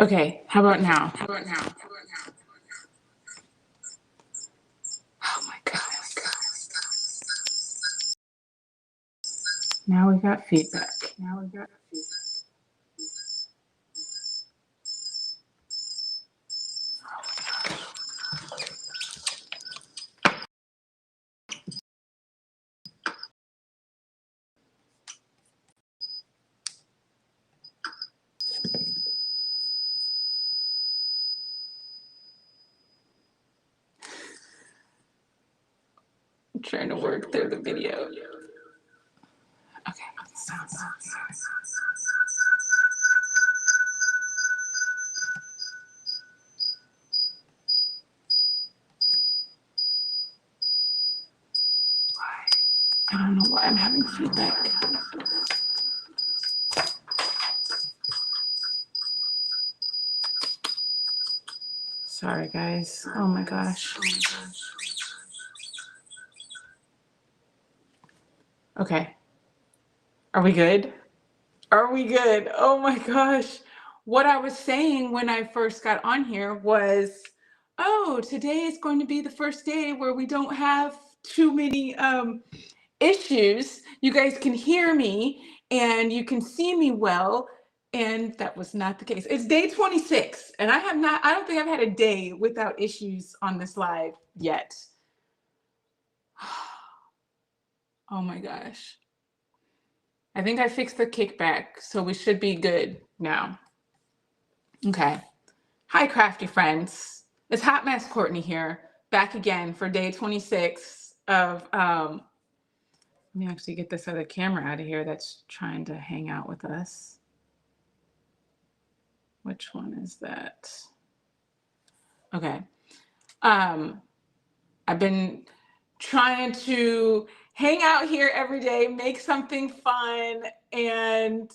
Okay, how about now? How about now? Oh my God. Now we got feedback. I'm trying to work through the video. Okay, sound. I don't know why I'm having feedback. Sorry, guys. Oh my gosh. Okay. Are we good? Are we good? Oh my gosh. What I was saying when I first got on here was, oh, today is going to be the first day where we don't have too many issues. You guys can hear me and you can see me well. And that was not the case. It's day 26, and I don't think I've had a day without issues on this live yet. Oh my gosh. I think I fixed the kickback, so we should be good now. Okay. Hi, Crafty friends. It's Hot Mess Courtney here, back again for day 26 of, let me actually get this other camera out of here that's trying to hang out with us. Which one is that? Okay. I've been trying to hang out here every day, make something fun, and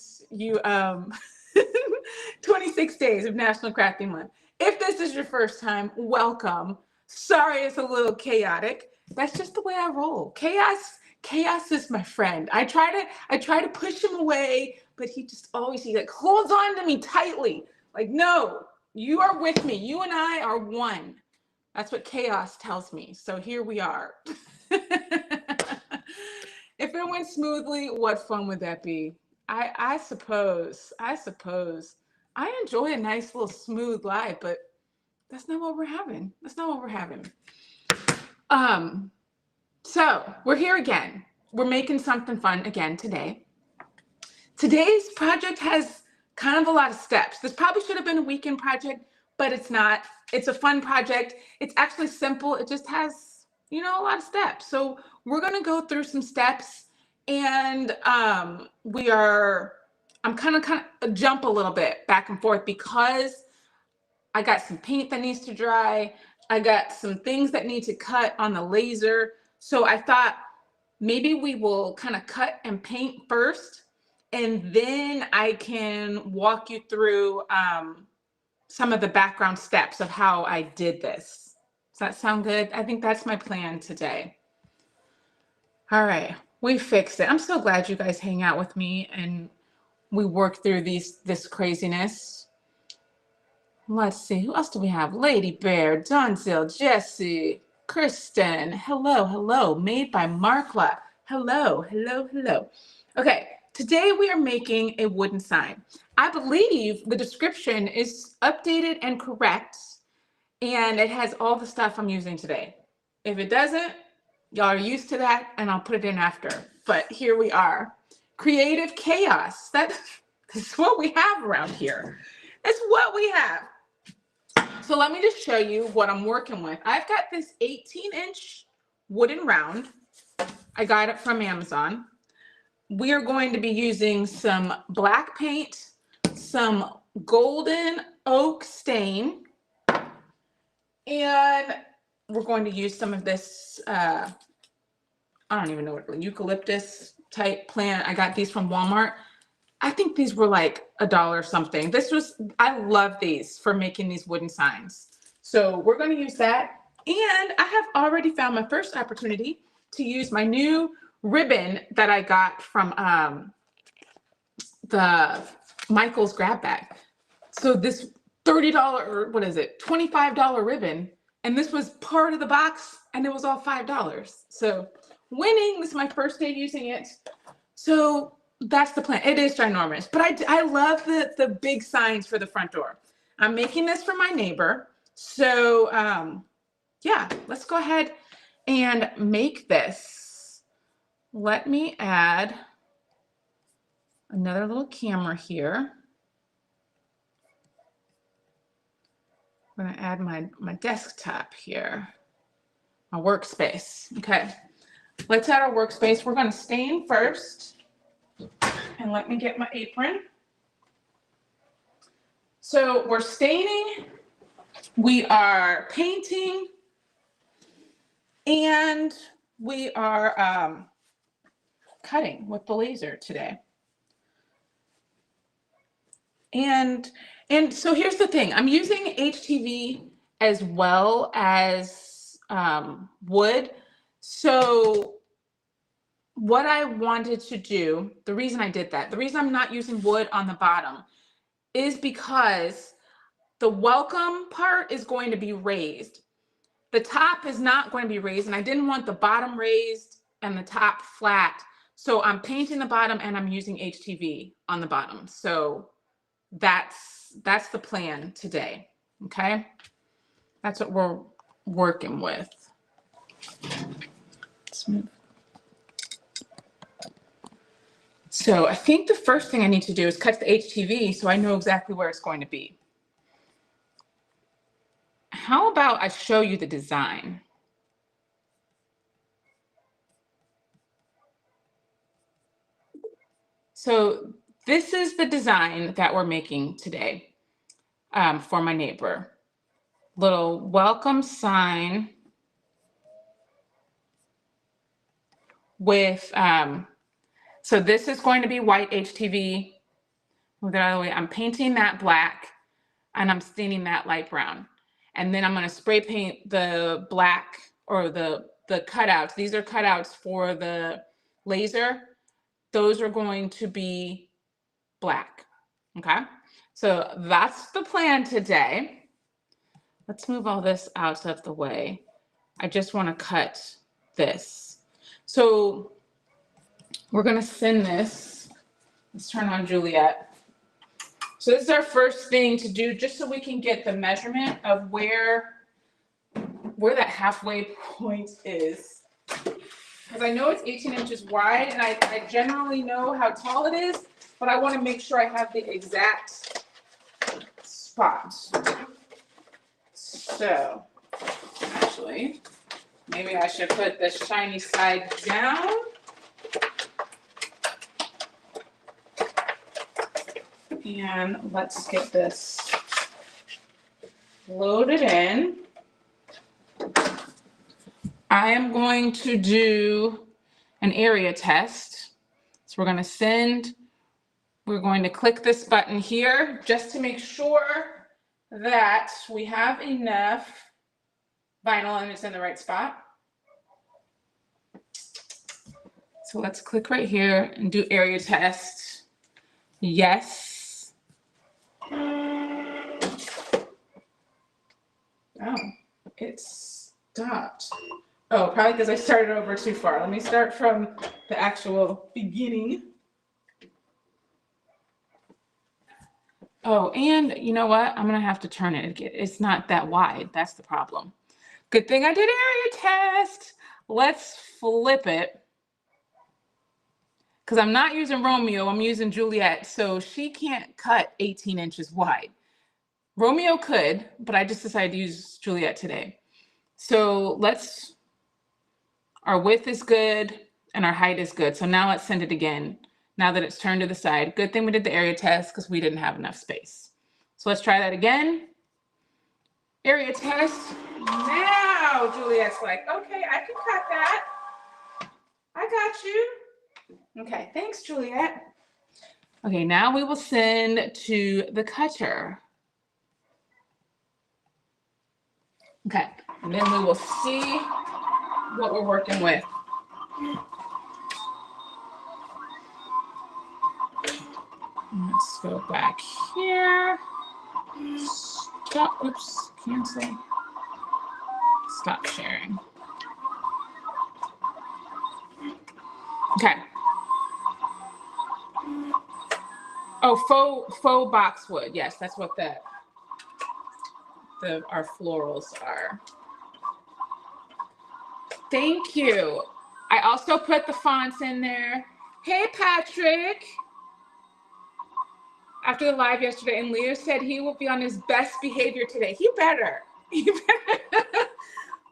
26 days of National Crafty Month. If this is your first time, welcome. Sorry it's a little chaotic. That's just the way I roll. Chaos is my friend. I try to push him away, but he like holds on to me tightly. Like, no, you are with me. You and I are one. That's what chaos tells me. So here we are. If it went smoothly, what fun would that be? I suppose. I enjoy a nice little smooth live, but that's not what we're having. So we're here again. We're making something fun again today. Today's project has kind of a lot of steps. This probably should have been a weekend project, but it's not. It's a fun project. It's actually simple. It just has, a lot of steps. So we're going to go through some steps, and I'm kind of jump a little bit back and forth because I got some paint that needs to dry. I got some things that need to cut on the laser. So I thought maybe we will kind of cut and paint first, and then I can walk you through some of the background steps of how I did this. Does that sound good? I think that's my plan today. All right, we fixed it. I'm so glad you guys hang out with me and we work through this craziness. Let's see, who else do we have? Lady Bear, Donzil, Jesse, Kristen. Hello. Made by Markla. Hello. Okay, today we are making a wooden sign. I believe the description is updated and correct, and it has all the stuff I'm using today. If it doesn't, y'all are used to that, and I'll put it in after. But here we are. Creative chaos. That's what we have around here. That's what we have. So let me just show you what I'm working with. I've got this 18-inch wooden round. I got it from Amazon. We are going to be using some black paint, some golden oak stain, and we're going to use some of this, I don't even know what, eucalyptus type plant. I got these from Walmart. I think these were like $1 something. I love these for making these wooden signs. So we're going to use that. And I have already found my first opportunity to use my new ribbon that I got from the Michael's grab bag. So this $30 or what is it, $25 ribbon. And this was part of the box and it was all $5. So winning, this is my first day using it. So that's the plan. It is ginormous, but I love the big signs for the front door. I'm making this for my neighbor. So yeah, let's go ahead and make this. Let me add another little camera here. I'm gonna add my desktop here, my workspace. Okay, let's add our workspace. We're gonna stain first. And let me get my apron. So we're staining, we are painting, and we are cutting with the laser today. And so here's the thing, I'm using HTV as well as wood. So what I wanted to do, the reason I did that, the reason I'm not using wood on the bottom is because the welcome part is going to be raised. The top is not going to be raised, and I didn't want the bottom raised and the top flat. So I'm painting the bottom and I'm using HTV on the bottom. So that's the plan today, okay? That's what we're working with. Let's move. So I think the first thing I need to do is cut the HTV so I know exactly where it's going to be. How about I show you the design? So this is the design that we're making today for my neighbor. Little welcome sign with, so this is going to be white HTV. Move that out of the way. I'm painting that black and I'm staining that light brown. And then I'm going to spray paint the black or the cutouts. These are cutouts for the laser. Those are going to be black. Okay. So that's the plan today. Let's move all this out of the way. I just want to cut this. So we're going to send this. Let's turn on Juliet. So this is our first thing to do, just so we can get the measurement of where that halfway point is. Because I know it's 18 inches wide, and I generally know how tall it is, but I want to make sure I have the exact spot. So, actually, maybe I should put the shiny side down. And let's get this loaded in. I am going to do an area test. So we're going to click this button here just to make sure that we have enough vinyl and it's in the right spot. So let's click right here and do area test. Yes. Oh, it stopped. Oh, probably because I started over too far. Let me start from the actual beginning. Oh, and you know what? I'm gonna have to turn it again. It's not that wide. That's the problem. Good thing I did area test. Let's flip it. Because I'm not using Romeo, I'm using Juliet. So she can't cut 18 inches wide. Romeo could, but I just decided to use Juliet today. So our width is good and our height is good. So now let's send it again. Now that it's turned to the side. Good thing we did the area test because we didn't have enough space. So let's try that again. Area test. Now Juliet's like, okay, I can cut that. I got you. Okay, thanks, Juliet. Okay, now we will send to the cutter. Okay, and then we will see what we're working with. Let's go back here. Stop, oops, cancel. Stop sharing. Okay. Oh, faux boxwood. Yes, that's what our florals are. Thank you. I also put the fonts in there. Hey, Patrick. After the live yesterday, and Leo said he will be on his best behavior today. He better. He better.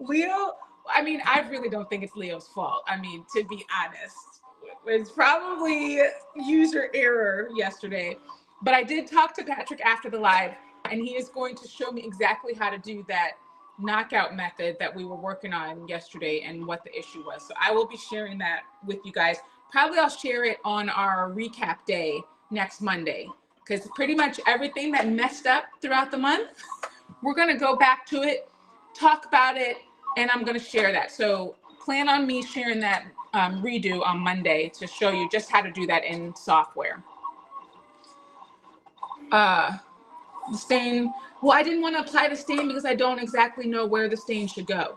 Leo, I mean, I really don't think it's Leo's fault. I mean, to be honest, it's probably user error yesterday. But I did talk to Patrick after the live, and he is going to show me exactly how to do that knockout method that we were working on yesterday and what the issue was. So I will be sharing that with you guys. Probably I'll share it on our recap day next Monday, because pretty much everything that messed up throughout the month, we're going to go back to it, talk about it, and I'm going to share that. So plan on me sharing that redo on Monday to show you just how to do that in software. The stain, well, I didn't want to apply the stain because I don't exactly know where the stain should go.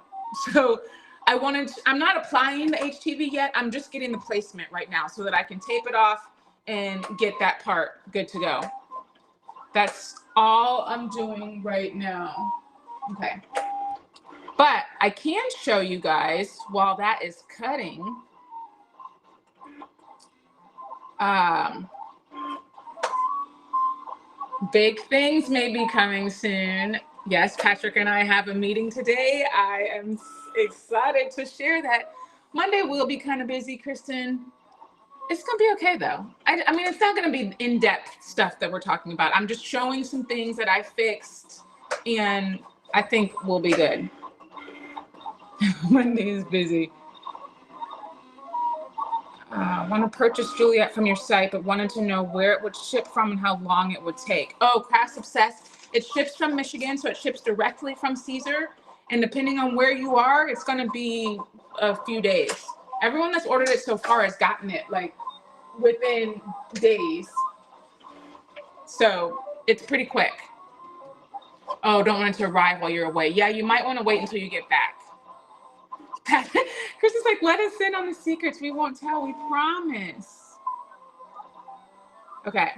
So I'm not applying the HTV yet. I'm just getting the placement right now so that I can tape it off and get that part good to go. That's all I'm doing right now. Okay. But I can show you guys while that is cutting. Big things may be coming soon. Yes, Patrick and I have a meeting today. I am excited to share that. Monday will be kind of busy, Kristen. It's going to be okay, though. I mean, it's not going to be in-depth stuff that we're talking about. I'm just showing some things that I fixed, and I think we'll be good. Monday is busy. Want to purchase Juliet from your site, but wanted to know where it would ship from and how long it would take. Oh, Craft Obsessed. It ships from Michigan, so it ships directly from Caesar. And depending on where you are, it's going to be a few days. Everyone that's ordered it so far has gotten it like within days. So it's pretty quick. Oh, don't want it to arrive while you're away. Yeah, you might want to wait until you get back. Chris is like, let us in on the secrets. We won't tell. We promise. Okay.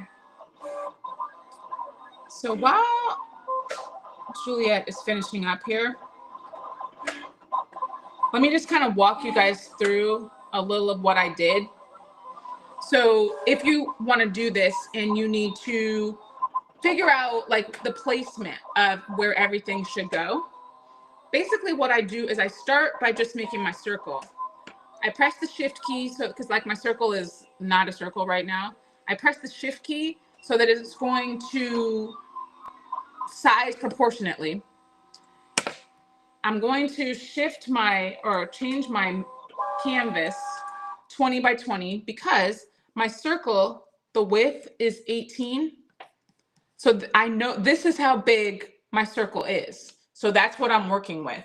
So while Juliet is finishing up here, let me just kind of walk you guys through a little of what I did. So if you want to do this and you need to figure out like the placement of where everything should go, basically what I do is I start by just making my circle. I press the shift key, so because like my circle is not a circle right now. I press the shift key so that it's going to size proportionately. I'm going to change my canvas 20 by 20 because my circle, the width is 18. So I know this is how big my circle is. So that's what I'm working with.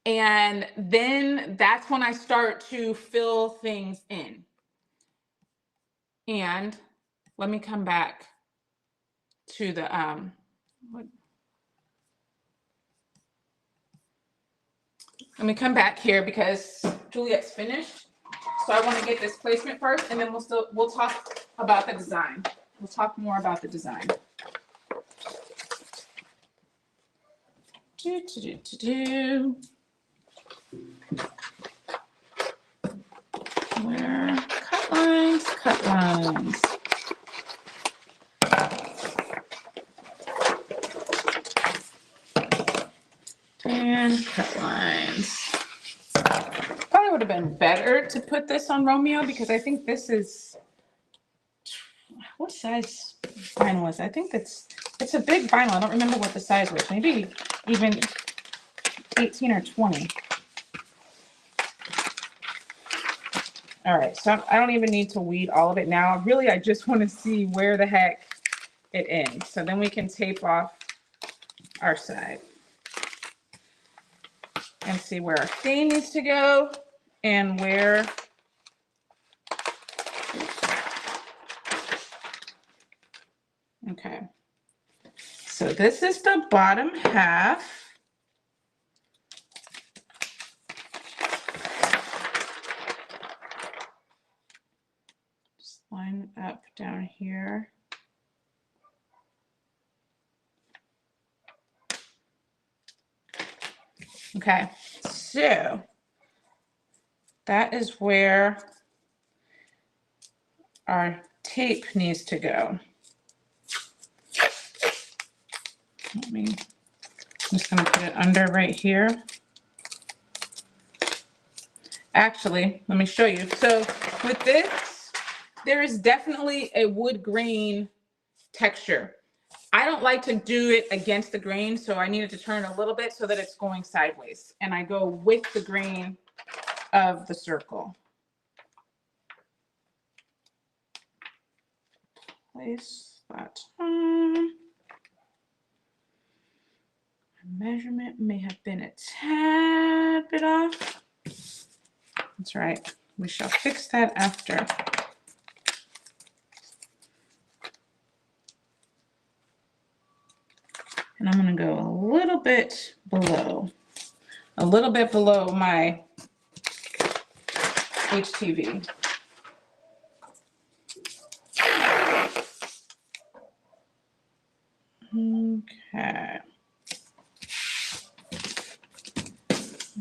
And then that's when I start to fill things in. And let me come back to the, let me come back here because Juliet's finished. So I want to get this placement first, and then we'll talk about the design. We'll talk more about the design. Where cut lines. And cut lines. Probably would have been better to put this on Romeo because I think this is, what size vinyl is? I think it's a big vinyl. I don't remember what the size was. Maybe even 18 or 20. All right, so I don't even need to weed all of it now. Really, I just want to see where the heck it ends. So then we can tape off our side and see where our stain needs to go and where okay. So this is the bottom half. Just line it up down here. Okay, so that is where our tape needs to go. I'm just going to put it under right here. Actually, let me show you. So with this, there is definitely a wood grain texture. I don't like to do it against the grain, so I needed to turn a little bit so that it's going sideways. And I go with the grain of the circle. Place that on. Measurement may have been a tad bit off. That's right. We shall fix that after. And I'm going to go a little bit below my HTV. Okay.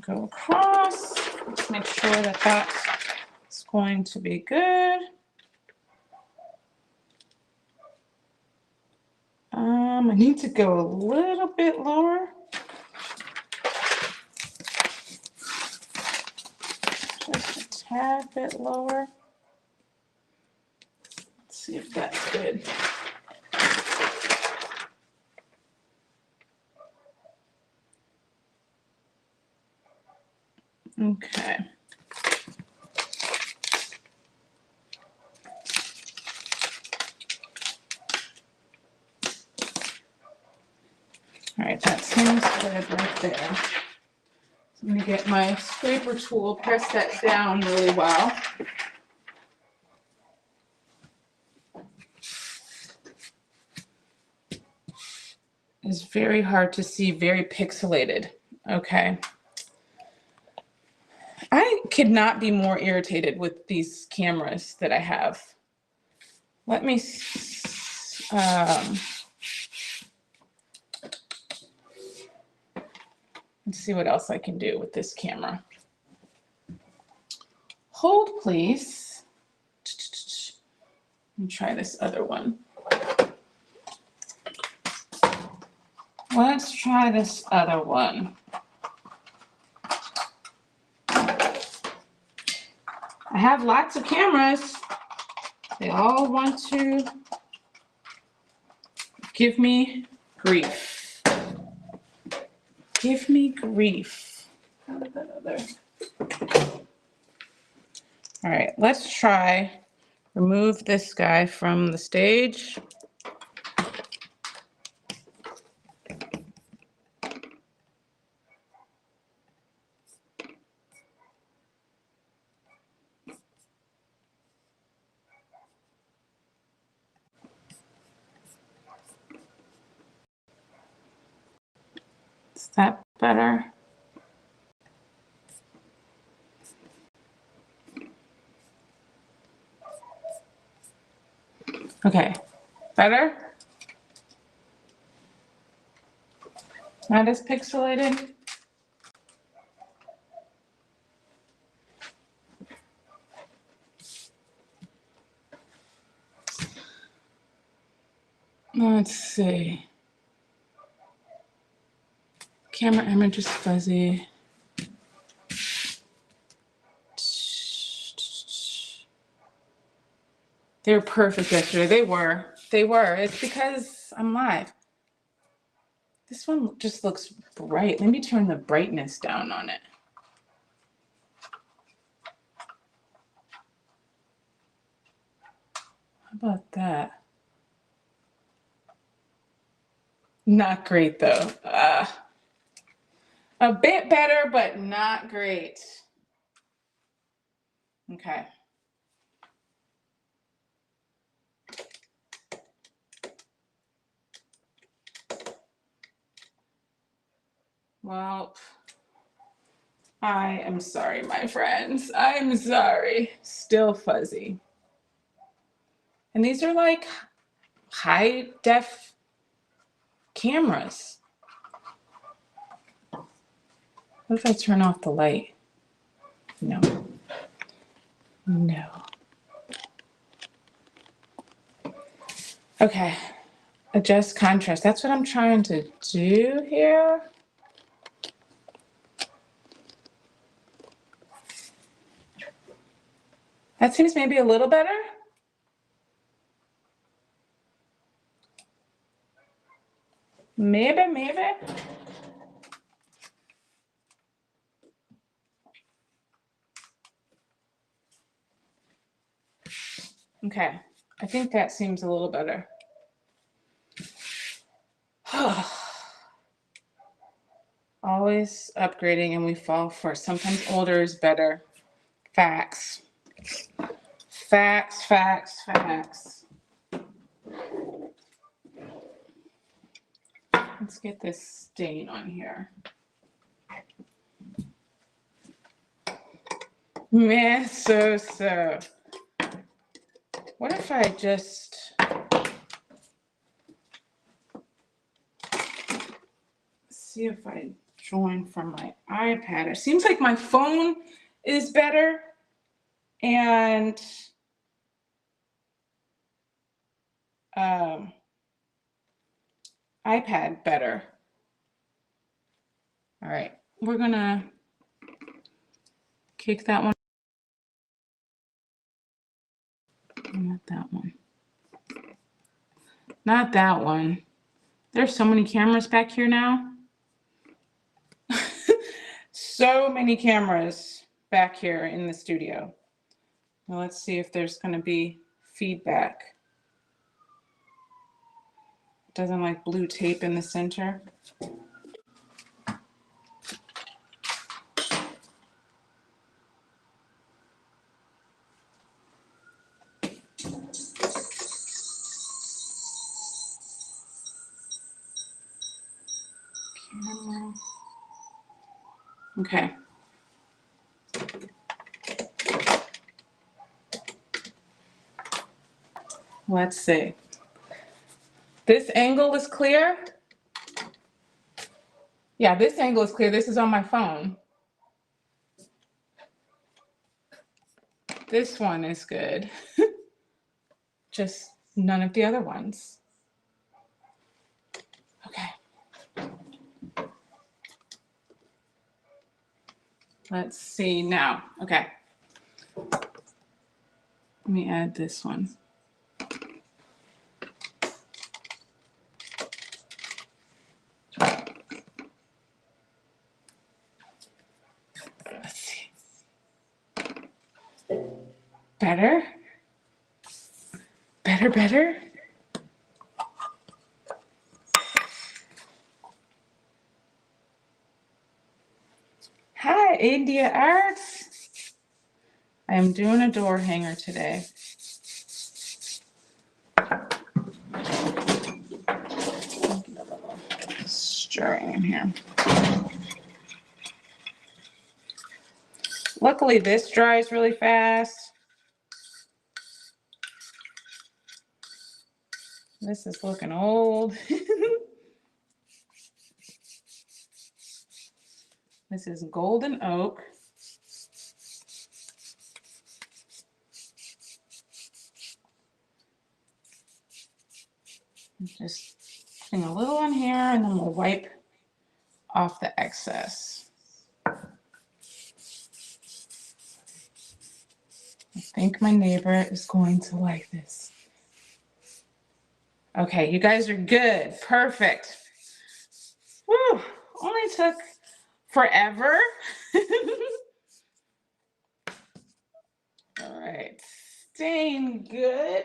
Go across. Let's make sure that that's going to be good. I need to go a little bit lower. Just a tad bit lower. Let's see if that's good. Okay. All right, that seems good right there. So I'm going to get my scraper tool, press that down really well. It's very hard to see, very pixelated. Okay. I could not be more irritated with these cameras that I have. Let me let's see what else I can do with this camera. Hold, please. Let me try this other one. Let's try this other one. I have lots of cameras. They all want to give me grief. Give me grief. How did that other? All right, let's try remove this guy from the stage. Is that better? Okay, better? Not as pixelated? Let's see. Camera image is fuzzy. They were perfect yesterday. They were. It's because I'm live. This one just looks bright. Let me turn the brightness down on it. How about that? Not great though. A bit better, but not great. Okay. Well, I am sorry, my friends. I'm sorry. Still fuzzy. And these are like high def cameras. What if I turn off the light? No. No. Okay. Adjust contrast. That's what I'm trying to do here. That seems maybe a little better. Maybe. Okay, I think that seems a little better. Always upgrading and we fall first. Sometimes older is better. Facts. Facts. Let's get this stain on here. Man, so. What if I just see if I join from my iPad? It seems like my phone is better and iPad better. All right, we're gonna kick that one. Not that one. Not that one. There's so many cameras back here now. So many cameras back here in the studio. Now let's see if there's going to be feedback. Doesn't like blue tape in the center. Camera. Okay. Let's see. This angle is clear. Yeah, this angle is clear. This is on my phone. This one is good. Just none of the other ones. Okay. Let's see now. Okay. Let me add this one. Let's see. Better? Better? Hi, India Arts. I am doing a door hanger today. Stirring in here. Luckily, this dries really fast. This is looking old. This is golden oak. Just putting a little on here and then we'll wipe off the excess. I think my neighbor is going to like this. Okay, you guys are good. Perfect. Woo, only took forever. All right, staying good.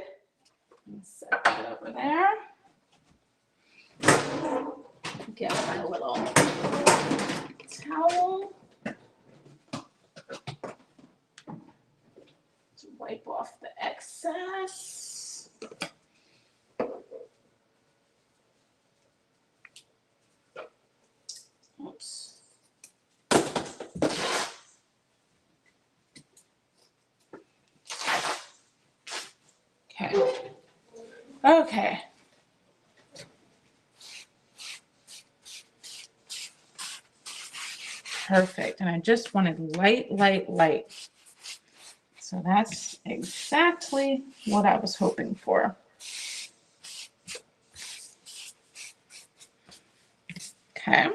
Set that over there. Get my little towel to wipe off the excess. Oops. Okay. Perfect. And I just wanted light, light, light. So that's exactly what I was hoping for. Okay.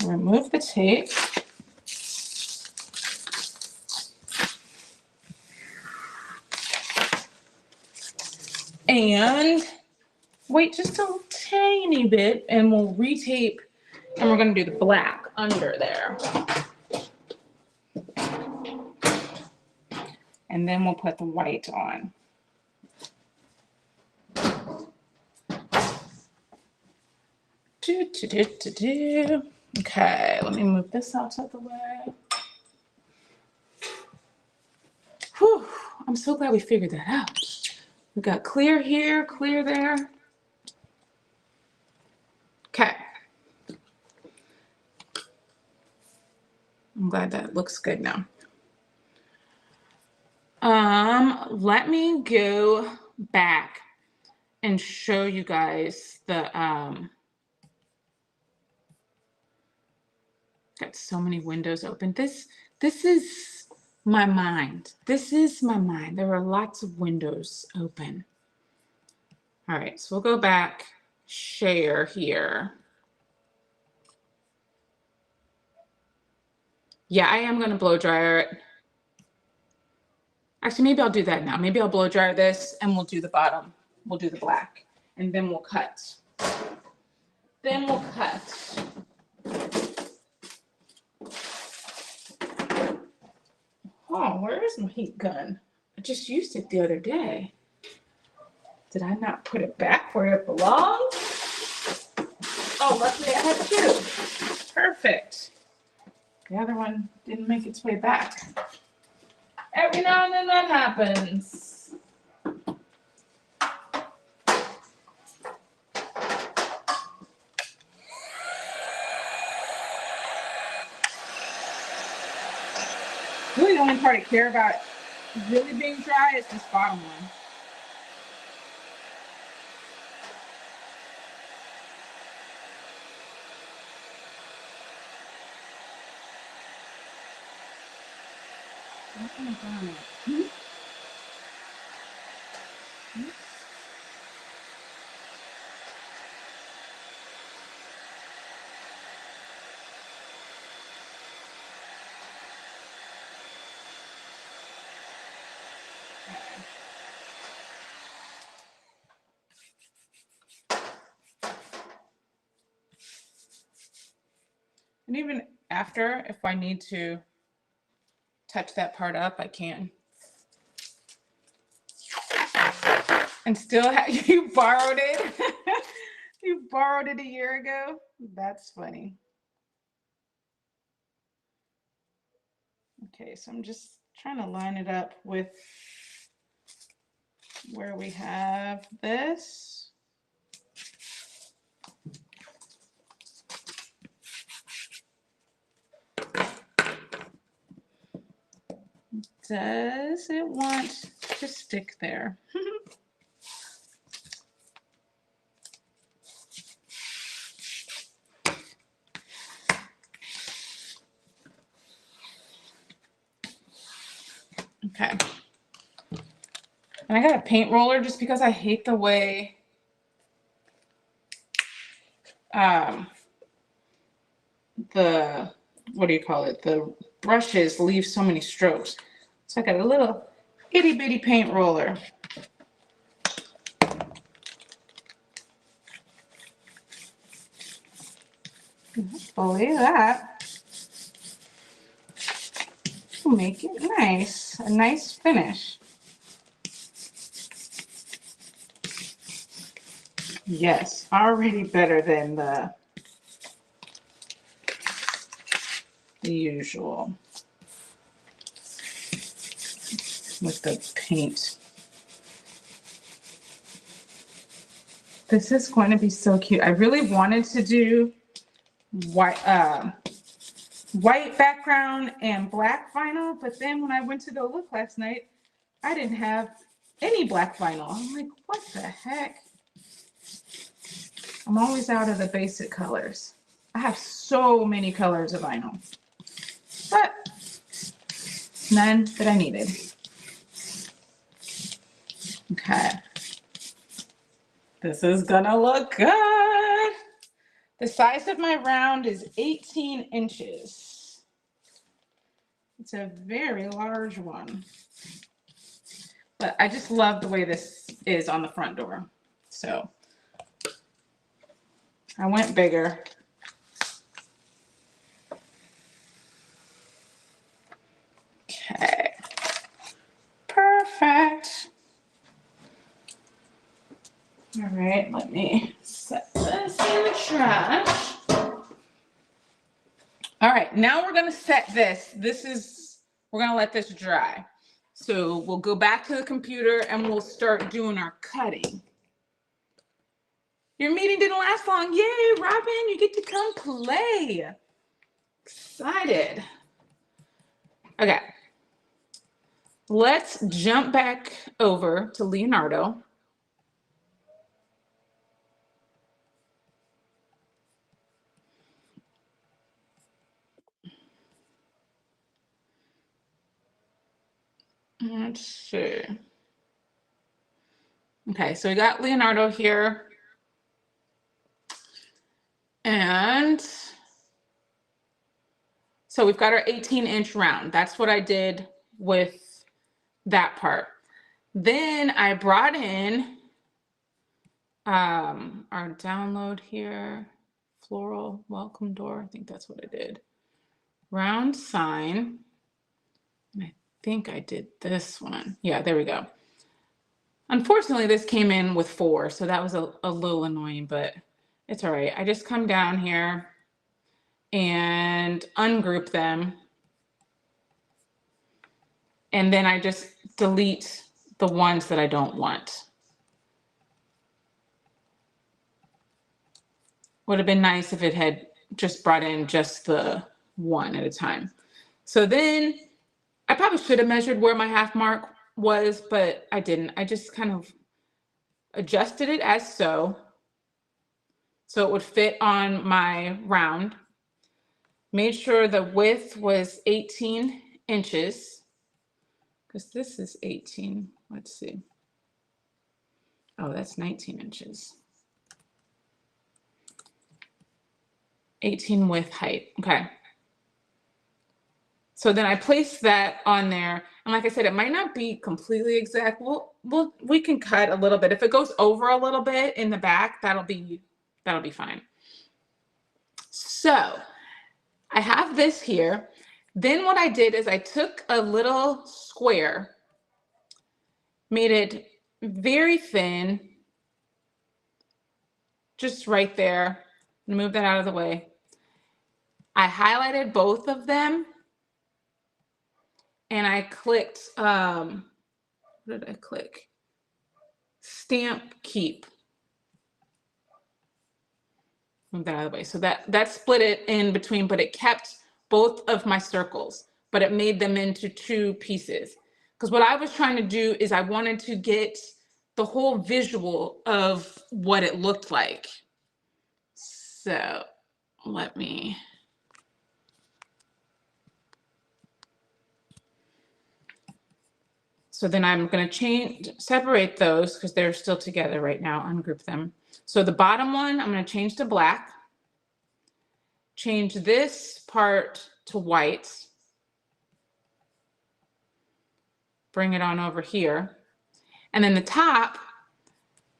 Remove the tape. And wait just a tiny bit and we'll retape, and we're going to do the black under there. And then we'll put the white on. Okay, let me move this out of the way. Whew, I'm so glad we figured that out. We got clear here, clear there. Okay. I'm glad that looks good now. Let me go back and show you guys the got so many windows open. This is my mind. This is my mind. There are lots of windows open. All right, so we'll go back, share here. Yeah, I am gonna blow dryer it. Actually, maybe I'll do that now. Maybe I'll blow dryer this and we'll do the bottom. We'll do the black and then we'll cut. Then we'll cut. Oh, where is my heat gun? I just used it the other day. Did I not put it back where it belongs? Oh, luckily I have two. Perfect. The other one didn't make its way back. Every now and then that happens. Really, the only part I care about really being dry is this bottom one. And even after, if I need to touch that part up, I can. And still, you borrowed it? You borrowed it a year ago? That's funny. Okay, so I'm just trying to line it up with where we have this. Does it want to stick there? Okay. And I got a paint roller just because I hate the way the, what do you call it? The brushes leave so many strokes. So I got a little itty bitty paint roller. Believe that. We'll make it nice, a nice finish. Yes, already better than the usual with the paint. This is going to be so cute. I really wanted to do white background and black vinyl, but then when I went to go look last night, I didn't have any black vinyl. I'm like, what the heck? I'm always out of the basic colors. I have so many colors of vinyl, but none that I needed. Okay. This is gonna look good. The size of my round is 18 inches. It's a very large one. But I just love the way this is on the front door. So I went bigger. Okay. Perfect. All right, let me set this in the trash. All right, now we're gonna set this. We're gonna let this dry. So we'll go back to the computer and we'll start doing our cutting. Your meeting didn't last long. Yay, Robin, you get to come play. Excited. Okay, let's jump back over to Leonardo. Let's see. Okay, so we got Leonardo here. And so we've got our 18-inch round. That's what I did with that part. Then I brought in our download here, floral welcome door. I think that's what I did. Round sign. And I think I did this one. Yeah, there we go. Unfortunately, this came in with 4, so that was a little annoying, but it's all right. I just come down here and ungroup them. And then I just delete the ones that I don't want. Would have been nice if it had just brought in just the one at a time. So then I probably should have measured where my half mark was, but I didn't. I just kind of adjusted it as so it would fit on my round. Made sure the width was 18 inches because this is 18. Let's see. Oh, that's 19 inches. 18 width height. Okay. So then I placed that on there. And like I said, it might not be completely exact. We can cut a little bit. If it goes over a little bit in the back, that'll be fine. So I have this here. Then what I did is I took a little square, made it very thin, just right there. Move that out of the way. I highlighted both of them and I clicked, what did I click? Stamp keep. Move that out of the way. So that split it in between, but it kept both of my circles, but it made them into 2 pieces. Because what I was trying to do is I wanted to get the whole visual of what it looked like. So let me. So then I'm going to separate those because they're still together right now, ungroup them. So the bottom one, I'm going to change to black. Change this part to white. Bring it on over here. And then the top,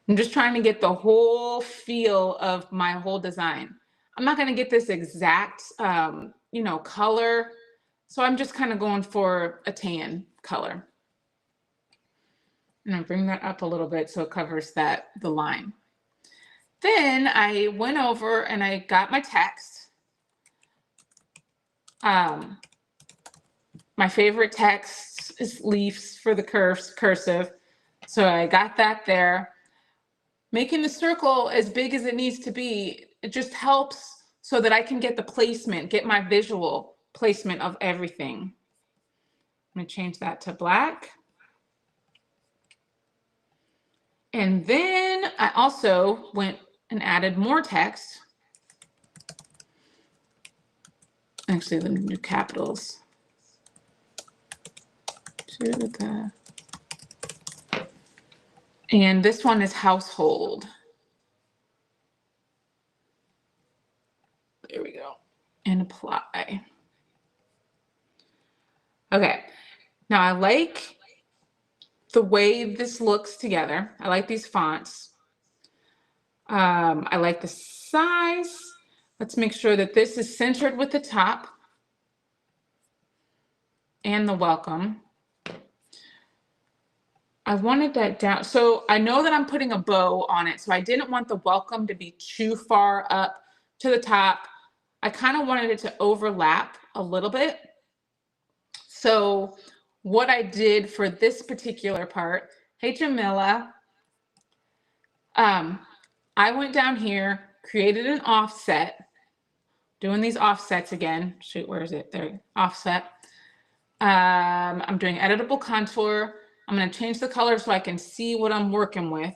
I'm just trying to get the whole feel of my whole design. I'm not going to get this exact, color. So I'm just kind of going for a tan color. And I bring that up a little bit so it covers the line. Then I went over and I got my text. My favorite text is leaves for the cursive. So I got that there. Making the circle as big as it needs to be, it just helps so that I can get the placement, get my visual placement of everything. I'm going to change that to black. And then I also went and added more text. Actually, let me do capitals. And this one is household. There we go. And apply. Okay. Now I like the way this looks together. I like these fonts. I like the size. Let's make sure that this is centered with the top and the welcome. I wanted that down. So I know that I'm putting a bow on it. So I didn't want the welcome to be too far up to the top. I kind of wanted it to overlap a little bit. So what I did for this particular part, hey Jamila, I went down here, created an offset, doing these offsets again. Shoot, where is it? There, offset. I'm doing editable contour. I'm going to change the color so I can see what I'm working with.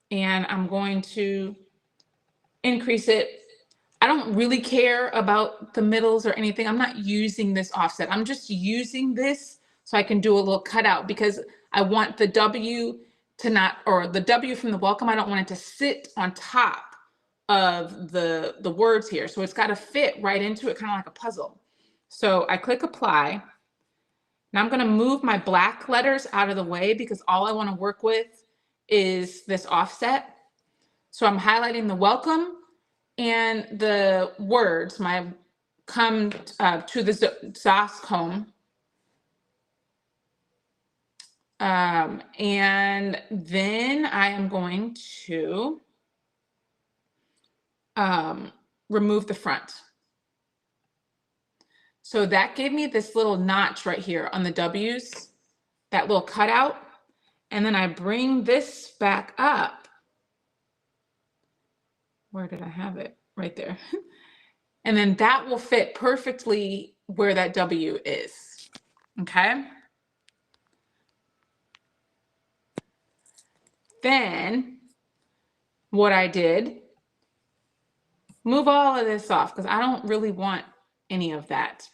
And I'm going to increase it. I don't really care about the middles or anything. I'm not using this offset. I'm just using this so I can do a little cutout because I want the W to not, or the W from the welcome, I don't want it to sit on top of the words here. So it's got to fit right into it, kind of like a puzzle. So I click apply. Now I'm going to move my black letters out of the way because all I want to work with is this offset. So I'm highlighting the welcome and the words, my come to the ZOS home. And then I am going to remove the front. So that gave me this little notch right here on the W's, that little cutout. And then I bring this back up. Where did I have it? Right there. And then that will fit perfectly where that W is. Okay. Then what I did, move all of this off because I don't really want any of that.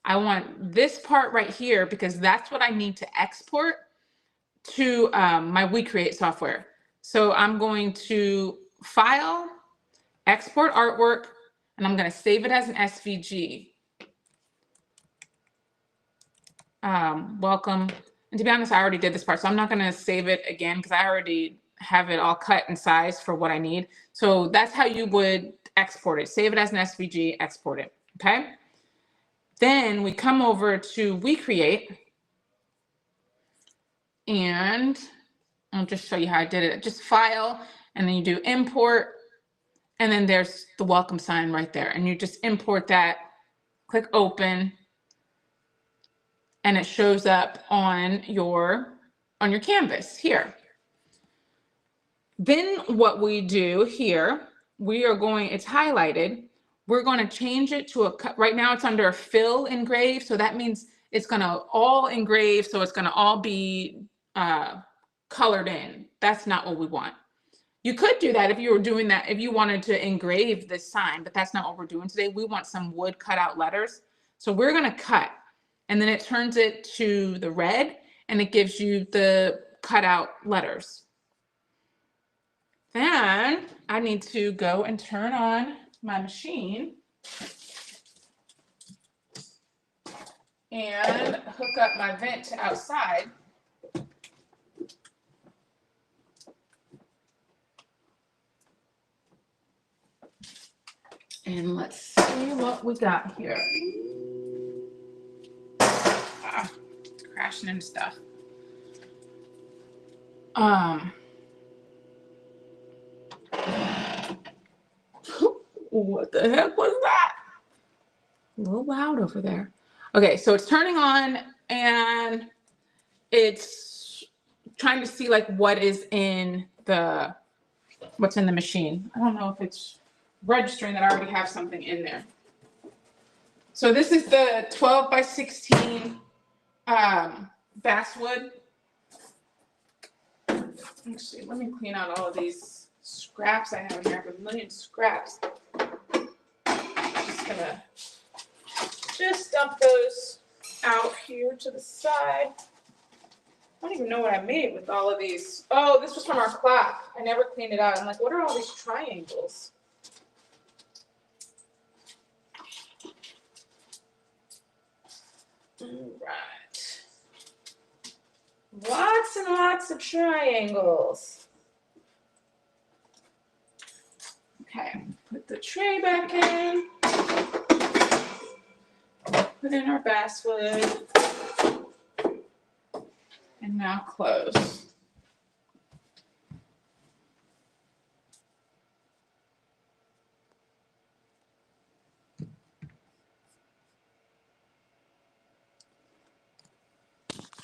I want this part right here because that's what I need to export to my We Creat software. So I'm going to File, Export Artwork, and I'm going to save it as an SVG. Welcome. And to be honest, I already did this part, so I'm not going to save it again because I already have it all cut and sized for what I need. So that's how you would export it. Save it as an SVG, export it. Okay. Then we come over to We Creat, and I'll just show you how I did it. Just File, and then you do Import, and then there's the welcome sign right there. And you just import that, click Open, and it shows up on your canvas here. Then what we do here, we are going, it's highlighted. We're going to change it to right now it's under fill engrave. So that means it's going to all engrave. So it's going to all be colored in. That's not what we want. You could do that if you were doing that, if you wanted to engrave this sign, but that's not what we're doing today. We want some wood cut out letters. So we're going to cut, and then it turns it to the red, and it gives you the cutout letters. Then I need to go and turn on my machine and hook up my vent to outside. And let's see what we got here. Crashing into stuff. What the heck was that? A little loud over there. Okay, so it's turning on and it's trying to see like what is in the, what's in the machine. I don't know if it's registering that I already have something in there. So this is the 12 by 16 basswood. Actually, let me clean out all of these scraps I have here. I have a million scraps. Just gonna dump those out here to the side. I don't even know what I made with all of these. Oh, this was from our clock. I never cleaned it out. I'm like, what are all these triangles? All right. Lots and lots of triangles. Okay, put the tray back in. Put in our basswood. And now close.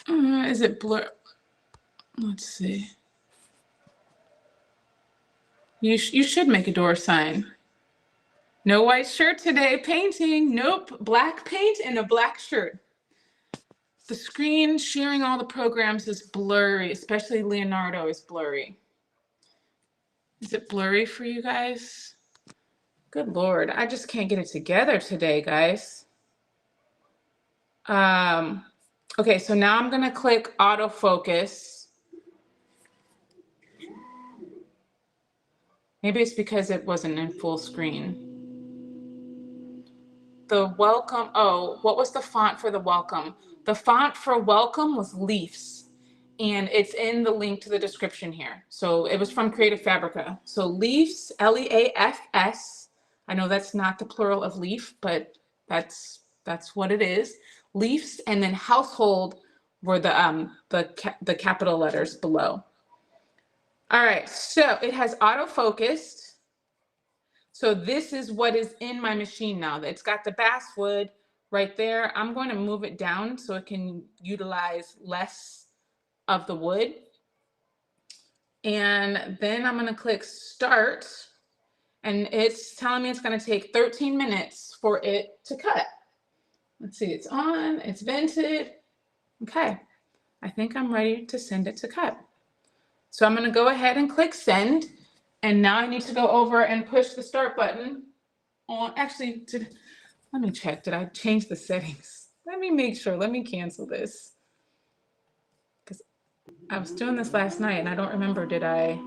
Is it blur? Let's see. You should make a door sign. No white shirt today, painting. Nope, black paint and a black shirt. The screen sharing all the programs is blurry, especially Leonardo is blurry. Is it blurry for you guys? Good Lord, I just can't get it together today, guys. Okay, so now I'm gonna click autofocus. Maybe it's because it wasn't in full screen. The welcome, oh, what was the font for the welcome? The font for welcome was Leafs, and it's in the link to the description here. So it was from Creative Fabrica. So Leafs, L-E-A-F-S. I know that's not the plural of leaf, but that's what it is. Leafs, and then household were the capital letters below. All right, so it has autofocused. So this is what is in my machine now. It's got the basswood right there. I'm going to move it down so it can utilize less of the wood. And then I'm going to click start. And it's telling me it's going to take 13 minutes for it to cut. Let's see, it's on, it's vented. Okay, I think I'm ready to send it to cut. So I'm going to go ahead and click send. And now I need to go over and push the start button on. Actually, let me check. Did I change the settings? Let me make sure. Let me cancel this. Because I was doing this last night and I don't remember, did I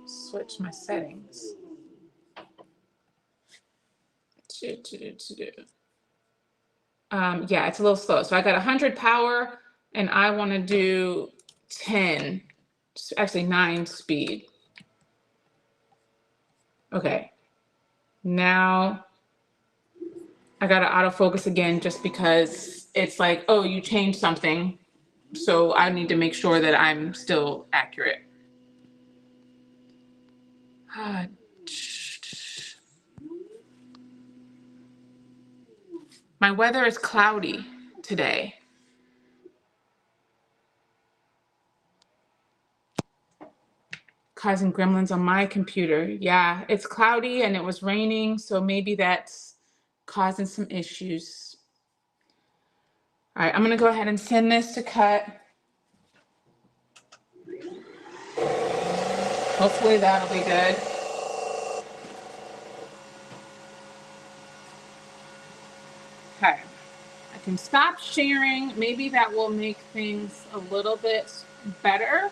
switch my settings? Yeah, it's a little slow. So I got 100 power and I want to do 10, actually 9 speed. Okay, now I got to autofocus again just because it's like, oh, you changed something. So I need to make sure that I'm still accurate. My weather is cloudy today. Causing gremlins on my computer. Yeah, it's cloudy and it was raining, so maybe that's causing some issues. All right, I'm gonna go ahead and send this to cut. Hopefully that'll be good. Okay, I can stop sharing. Maybe that will make things a little bit better.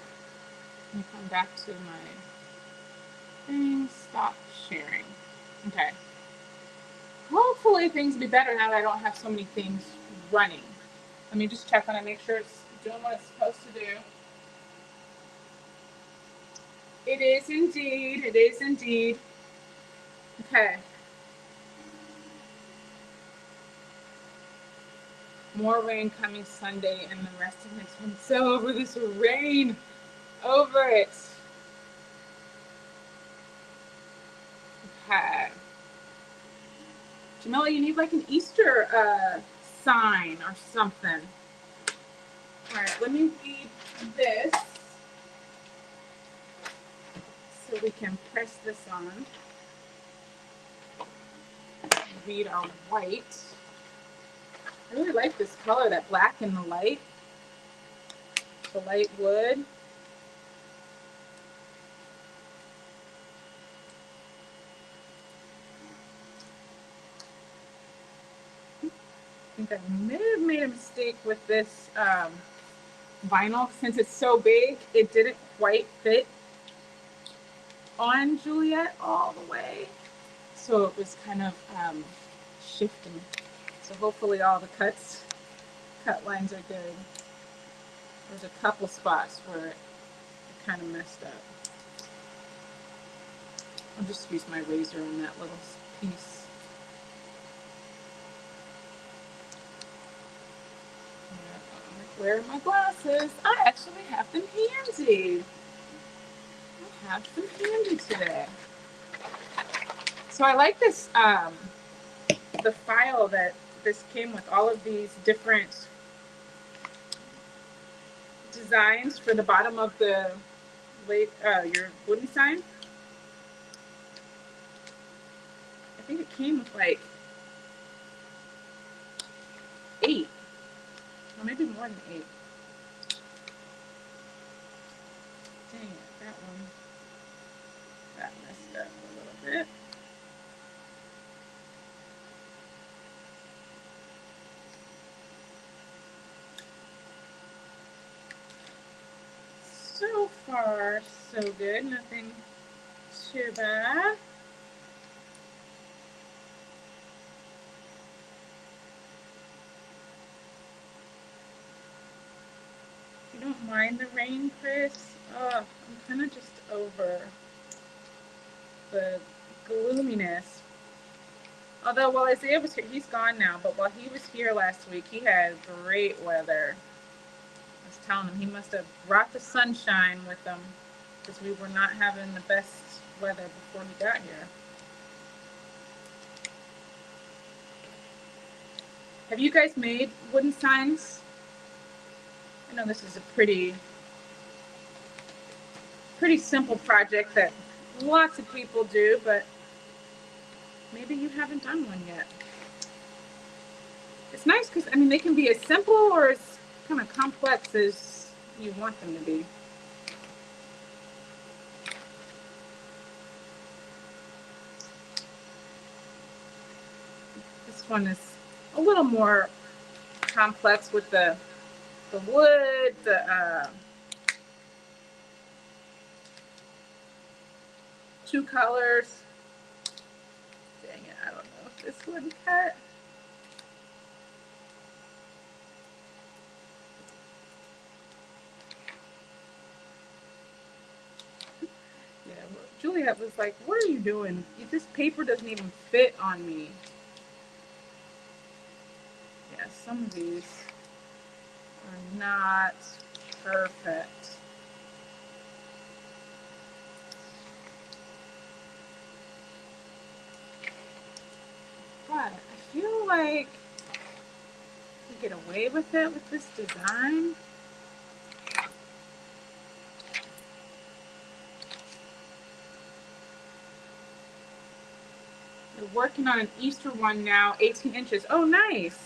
Let me come back to my thing, stop sharing. Okay. Hopefully things will be better now that I don't have so many things running. Let me just check on it, make sure it's doing what it's supposed to do. It is indeed, it is indeed. Okay. More rain coming Sunday and the rest of next month. So over this rain, over it. Okay. Jamila, you need like an Easter sign or something. All right, let me read this so we can press this on. Read our white. I really like this color, that black and the light wood. think I may have made a mistake with this vinyl. Since it's so big, it didn't quite fit on Juliet all the way. So it was kind of shifting. So hopefully all the cut lines are good. There's a couple spots where it kind of messed up. I'll just use my razor on that little piece. Where are my glasses? I actually have them handy. I have them handy today. So I like this, the file that this came with, all of these different designs for the bottom of the your wooden sign. I think it came with like 8, or maybe more than 8. Dang it, that messed up a little bit. So far, so good. Nothing too bad. You don't mind the rain, Chris? Oh, I'm kind of just over the gloominess. Although while Isaiah was here, he's gone now, but while he was here last week, he had great weather. I was telling him he must have brought the sunshine with him because we were not having the best weather before he got here. Have you guys made wooden signs? I know this is a pretty simple project that lots of people do, but maybe you haven't done one yet. It's nice because, I mean, they can be as simple or as kind of complex as you want them to be. This one is a little more complex with the wood, the 2 colors. Dang it, I don't know if this would cut. Yeah, Juliet was like, what are you doing? This paper doesn't even fit on me. Yeah, some of these are not perfect. But I feel like we get away with it with this design. We're working on an Easter one now, 18 inches. Oh, nice.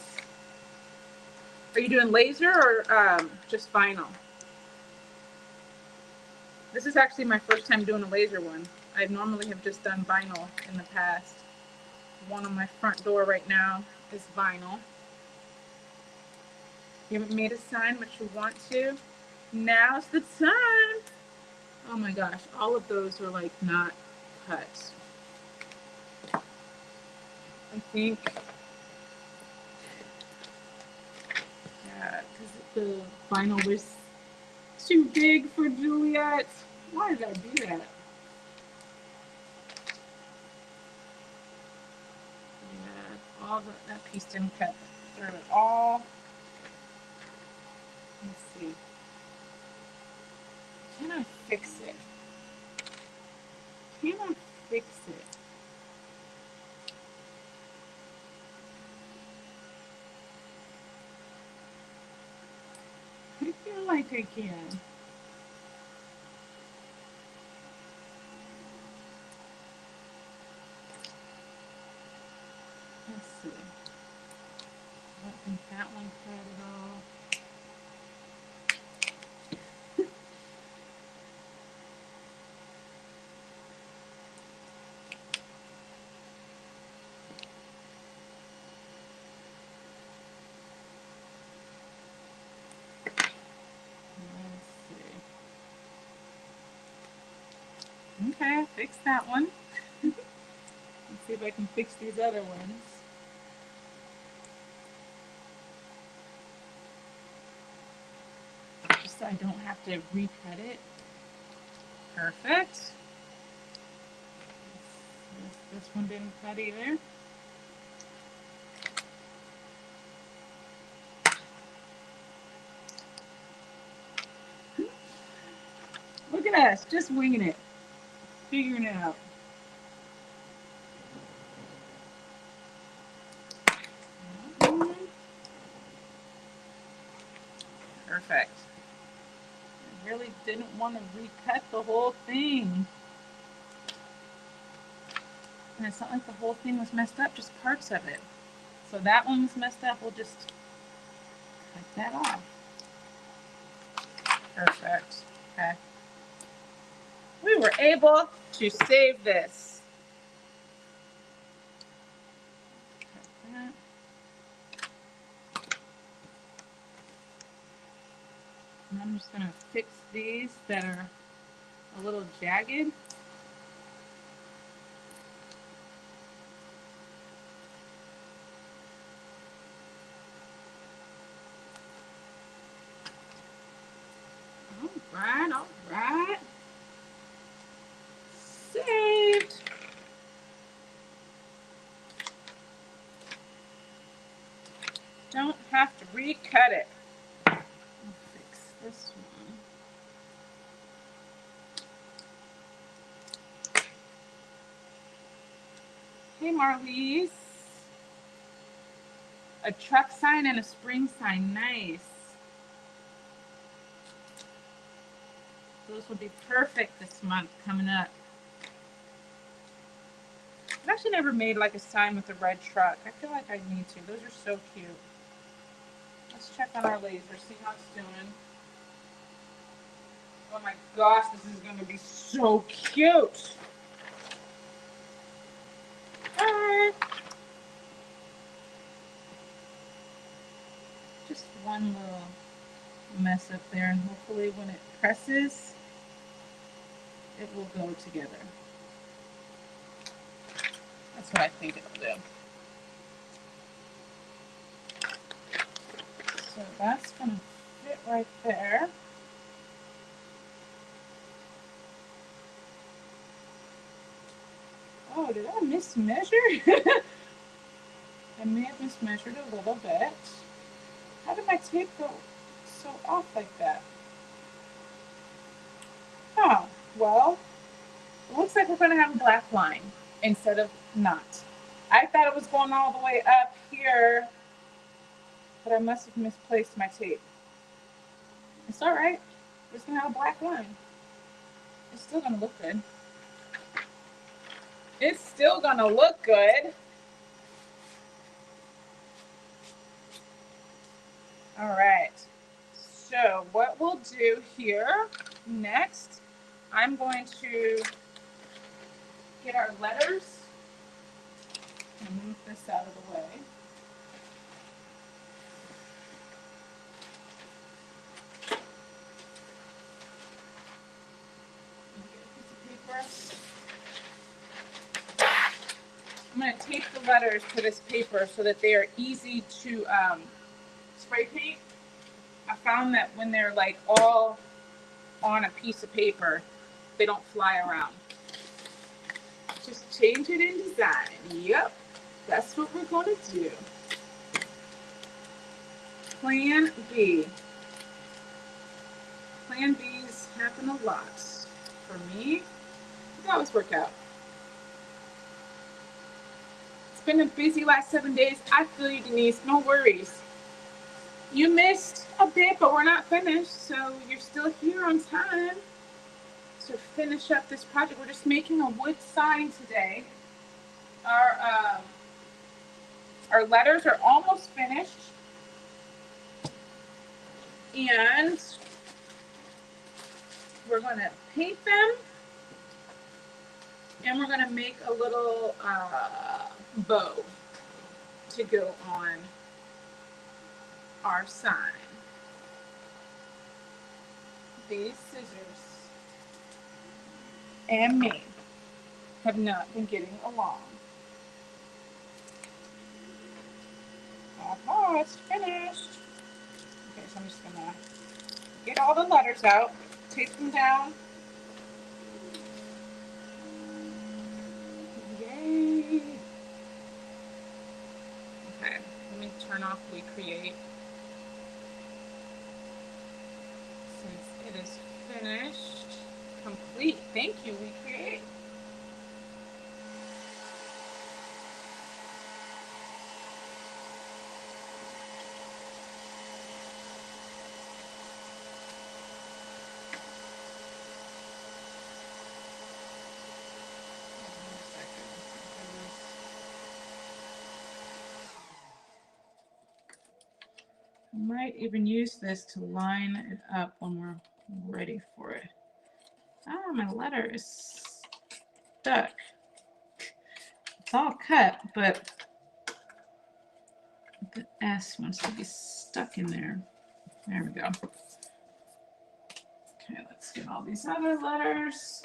Are you doing laser or just vinyl? This is actually my first time doing a laser one. I normally have just done vinyl in the past. One on my front door right now is vinyl. You haven't made a sign, but you want to? Now's the time. Oh my gosh, all of those are like not cut. I think, yeah, because the vinyl was too big for Juliet. Why did I do that? Yeah, all that piece didn't cut through at all. Let's see. Can I fix it? Can I fix it? I feel like I can. Let's see. I don't think that one cut at all. Okay, I fixed that one. Let's see if I can fix these other ones. Just so I don't have to recut it. Perfect. This one didn't cut either. Look at us, just winging it, figuring it out. Perfect. I really didn't want to recut the whole thing. And it's not like the whole thing was messed up, just parts of it. So that one was messed up, we'll just cut that off. Perfect. Okay. We were able to save this. Cut that. And I'm just going to fix these that are a little jagged. All right. Saved. Don't have to recut it. I'll fix this one. Hey, Marlies. A truck sign and a spring sign. Nice. Those will be perfect this month coming up. I've actually never made like a sign with a red truck. I feel like I need to. Those are so cute. Let's check on our laser, see how it's doing. Oh my gosh, this is going to be so cute. Just one little mess up there, and hopefully when it presses, it will go together. That's what I think it'll do. So that's going to fit right there. Oh, did I mismeasure? I may have mismeasured a little bit. How did my tape go so off like that? Oh, well, it looks like we're going to have a black line instead of not. I thought it was going all the way up here, but I must have misplaced my tape. It's all right. We're just going to have a black line. It's still going to look good. It's still going to look good. All right. So what we'll do here next, I'm going to get our letters and move this out of the way. I'm going to tape the letters to this paper so that they are easy to spray paint. I found that when they're like all on a piece of paper, they don't fly around. Just change it in design. Yep, that's what we're going to do. Plan B. Plan B's happen a lot. For me, they always work out. It's been a busy last 7 days. I feel you, Denise. No worries. You missed a bit, but we're not finished, so you're still here on time to finish up this project. We're just making a wood sign today. Our letters are almost finished, and we're going to paint them, and we're going to make a little bow to go on our sign. These scissors and me have not been getting along. Oh, it's finished. Okay, so I'm just gonna get all the letters out, tape them down. Yay! Okay, let me turn off We Create since it is finished. Complete. Thank you, We Create. I might even use this to line it up when we're ready for it. Ah, my letter is stuck. It's all cut, but the S wants to be stuck in there. There we go. Okay, let's get all these other letters.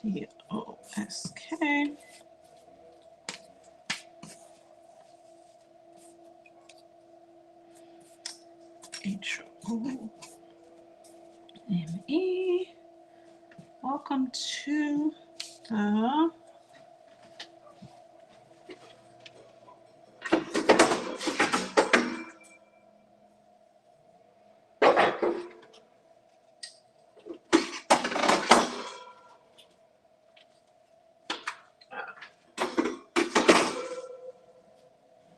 C-O-S-K. H-O-M-E. Welcome to the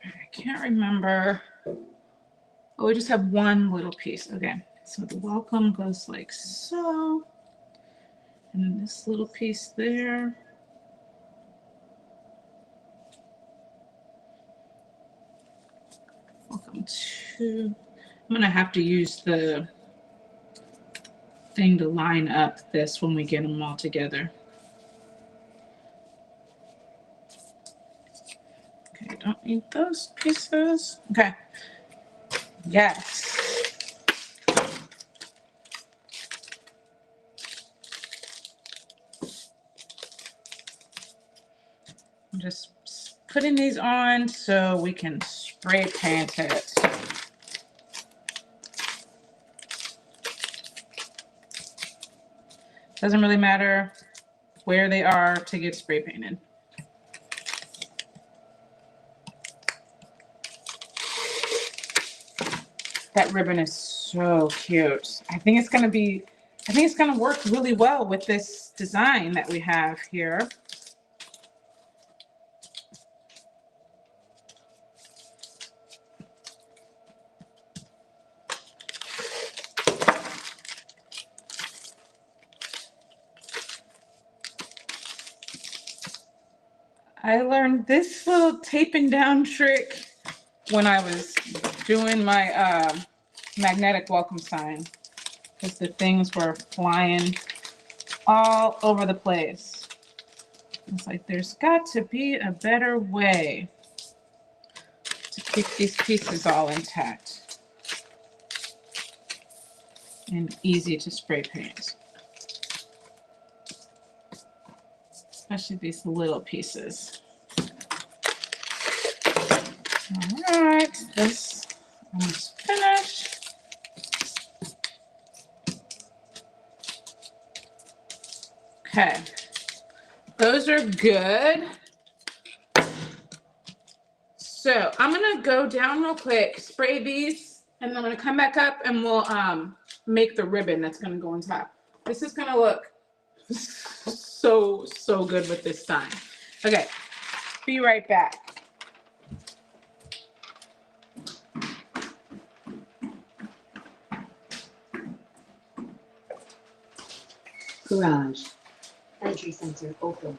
I can't remember. Oh, we just have one little piece. Okay, so the welcome goes like so. And then this little piece there. Welcome to. I'm going to have to use the thing to line up this when we get them all together. Okay, don't need those pieces. Okay. Yes. I'm just putting these on so we can spray paint it. Doesn't really matter where they are to get spray painted. That ribbon is so cute. I think it's going to work really well with this design that we have here. I learned this little taping down trick when I was doing my magnetic welcome sign, because the things were flying all over the place. It's like there's got to be a better way to keep these pieces all intact and easy to spray paint, especially these little pieces. All right, this almost finished. Okay, those are good. So I'm gonna go down real quick, spray these, and then I'm gonna come back up and we'll make the ribbon that's gonna go on top. This is gonna look so good with this sign. Okay, be right back. Garage. Entry sensor open.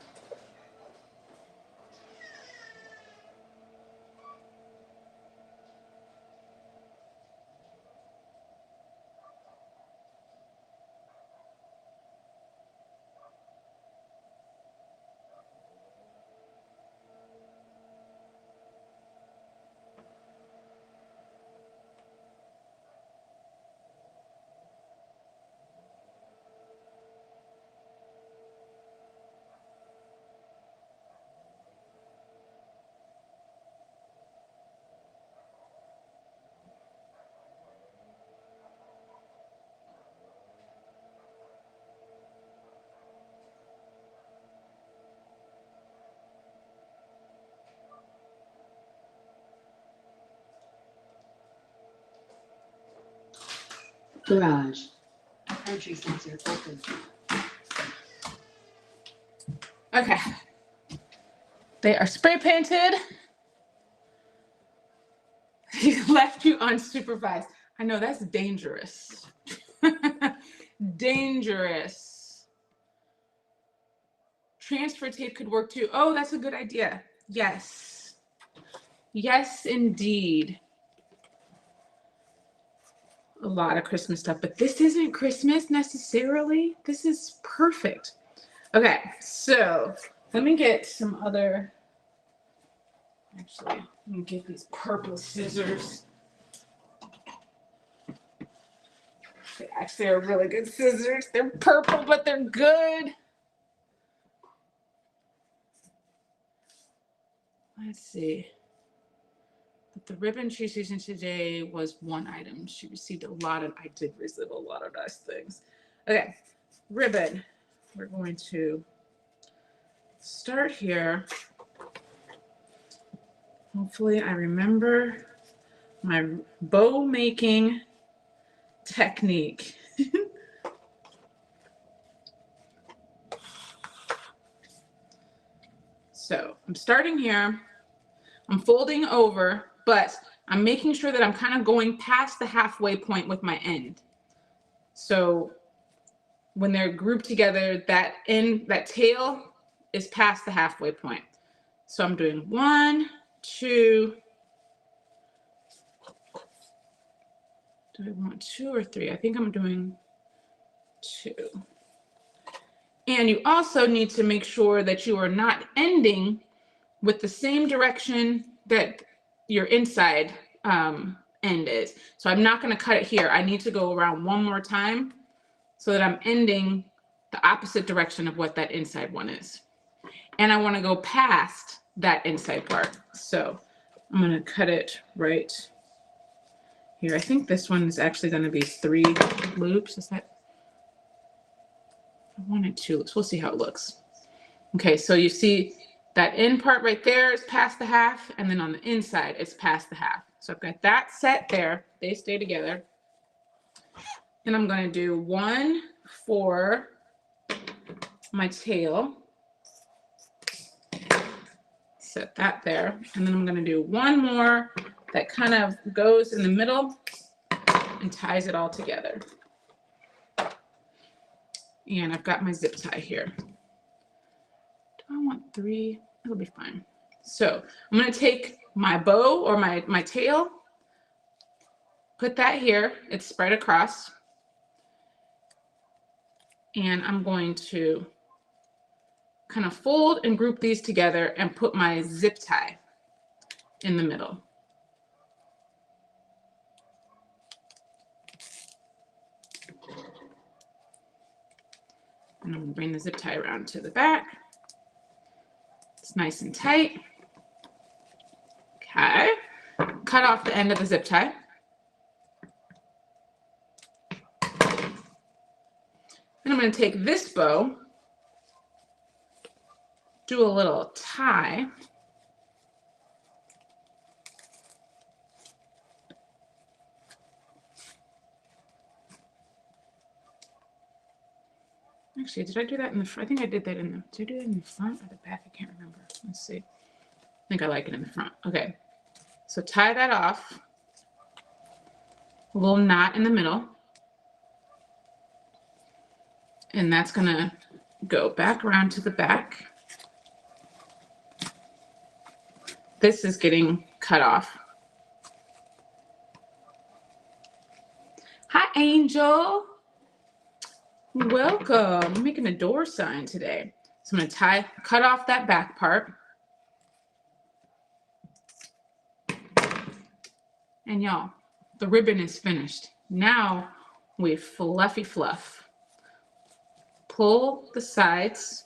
Garage. Entry sensor open. Okay. They are spray painted. He left you unsupervised. I know that's dangerous. Dangerous. Transfer tape could work too. Oh, that's a good idea. Yes. Yes, indeed. A lot of Christmas stuff, but this isn't Christmas necessarily. This is perfect. Okay, so let me get some other, actually, let me get these purple scissors. They actually are really good scissors. They're purple, but they're good. Let's see. But the ribbon she's using today was one item. She received a lot of, I did receive a lot of nice things. Okay, ribbon. We're going to start here. Hopefully I remember my bow making technique. So I'm starting here. I'm folding over, but I'm making sure that I'm kind of going past the halfway point with my end. So when they're grouped together, that end, that tail is past the halfway point. So I'm doing 1, 2. Do I want 2 or 3? I think I'm doing 2. And you also need to make sure that you are not ending with the same direction that your inside end is. So I'm not going to cut it here. I need to go around one more time so that I'm ending the opposite direction of what that inside one is. And I want to go past that inside part. So I'm going to cut it right here. I think this one is actually going to be 3 loops. Is that? I wanted 2 loops. We'll see how it looks. Okay, so you see that end part right there is past the half, and then on the inside it's past the half. So I've got that set there. They stay together. And I'm going to do 1 for my tail. Set that there. And then I'm going to do 1 more that kind of goes in the middle and ties it all together. And I've got my zip tie here. Do I want 3? It'll be fine. So I'm going to take my bow or my tail, put that here. It's spread across. And I'm going to kind of fold and group these together and put my zip tie in the middle. And I'm going to bring the zip tie around to the back. It's nice and tight. Okay. Cut off the end of the zip tie. Then I'm going to take this bow, do a little tie. Actually, did I do that in the front? I think I did that in the, did I do that in the front or the back? I can't remember. Let's see. I think I like it in the front. Okay. So tie that off. A little knot in the middle. And that's going to go back around to the back. This is getting cut off. Hi, Angel. Welcome. I'm making a door sign today. So I'm going to cut off that back part. And y'all, the ribbon is finished. Now we fluffy fluff. Pull the sides.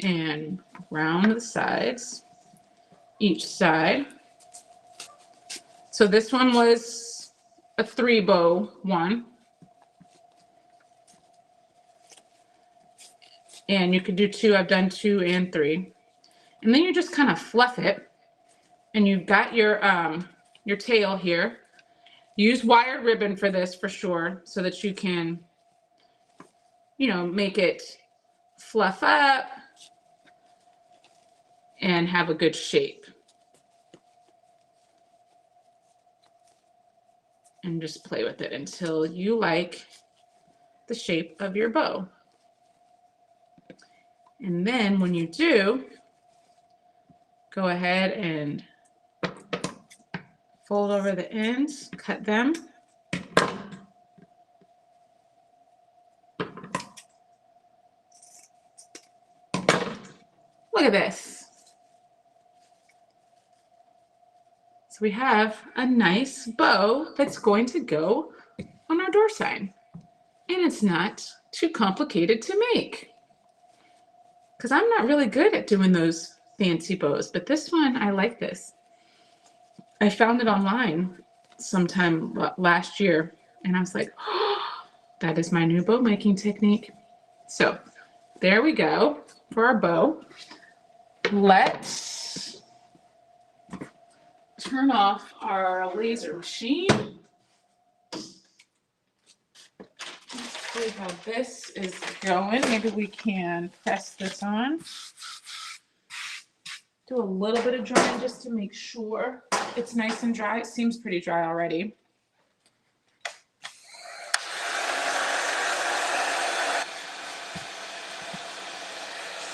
And round the sides, each side. So this one was a 3-bow one. And you could do 2. I've done 2 and 3. And then you just kind of fluff it and you've got your tail here. Use wired ribbon for this for sure, so that you can, you know, make it fluff up and have a good shape. And just play with it until you like the shape of your bow. And then when you do, go ahead and fold over the ends, cut them. Look at this. So we have a nice bow that's going to go on our door sign. And it's not too complicated to make. Because I'm not really good at doing those fancy bows, but this one, I like this. I found it online sometime last year, and I was like, oh, that is my new bow making technique. So there we go for our bow. Let's turn off our laser machine. Let's see how this is going. Maybe we can press this on. Do a little bit of drying just to make sure it's nice and dry. It seems pretty dry already.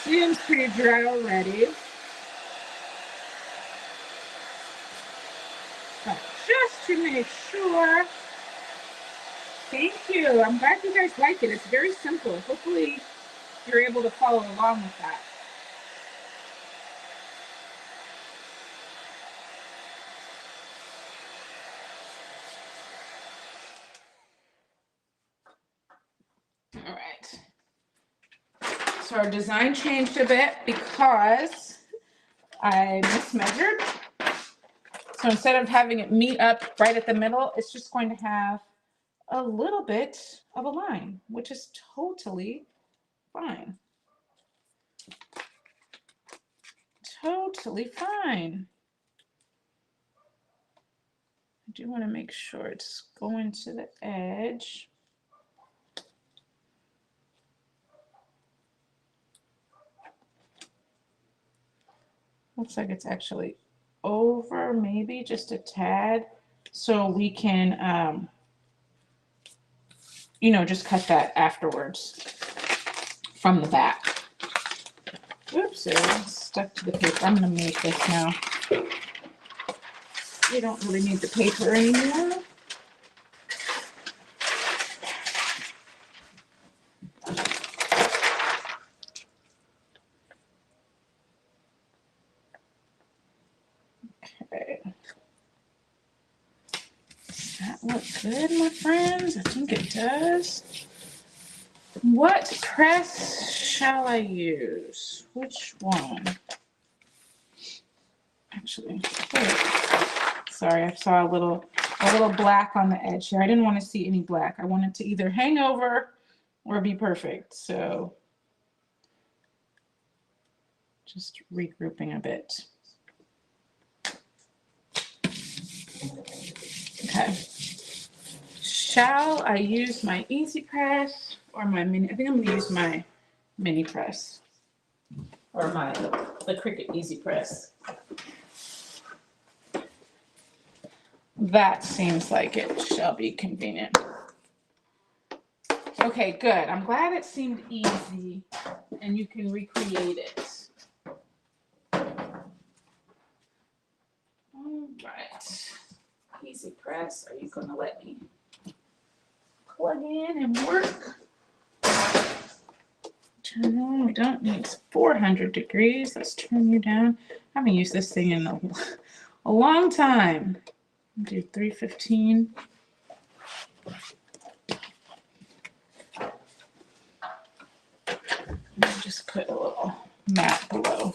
Seems pretty dry already. But just to make sure. Thank you. I'm glad you guys like it. It's very simple. Hopefully you're able to follow along with that. All right. So our design changed a bit because I mismeasured. So instead of having it meet up right at the middle, it's just going to have a little bit of a line, which is totally fine. Totally fine. I do want to make sure it's going to the edge. Looks like it's actually over, maybe just a tad, so we can, you know, just cut that afterwards from the back. Oops, it's stuck to the paper. I'm gonna make this now. We don't really need the paper anymore. Okay. Does that look good, my friends? I think it does. What press shall I use? Which one? Actually, sorry, I saw a little black on the edge here. I didn't want to see any black. I wanted to either hang over or be perfect. So just regrouping a bit. Okay. Shall I use my easy press or my mini? I think I'm going to use my mini press or the Cricut easy press. That seems like it shall be convenient. Okay, good. I'm glad it seemed easy and you can recreate it. All right. Easy press. Are you going to let me plug in and work? Turn on. We don't need 400 degrees. Let's turn you down. I haven't used this thing in a long time. Do 315. Just put a little mat below.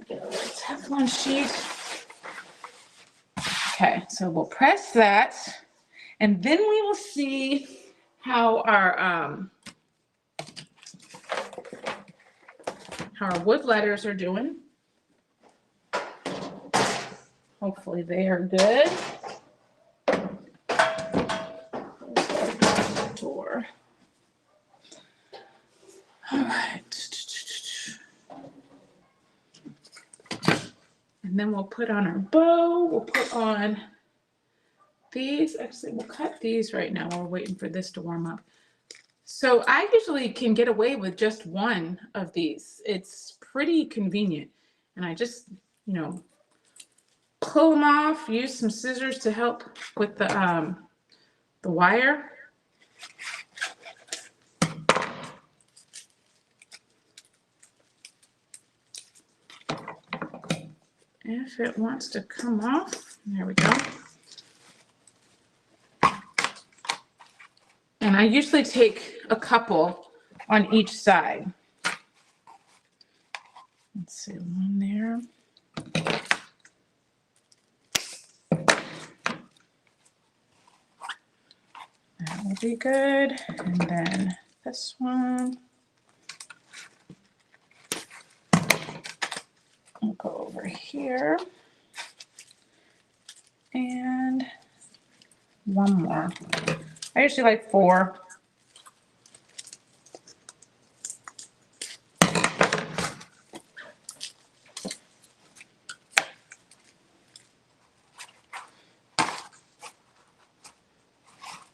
Get a little Teflon sheet. Okay, so we'll press that, and then we will see how our how our wood letters are doing. Hopefully they are good. Door. All right. And then we'll put on our bow. We'll put on these. Actually, we'll cut these right now while we're waiting for this to warm up. So I usually can get away with just one of these. It's pretty convenient. And I just, you know, pull them off, use some scissors to help with the wire. If it wants to come off, there we go. And I usually take a couple on each side. Let's see, one there. That will be good. And then this one. I'll go over here. And one more. I usually like 4.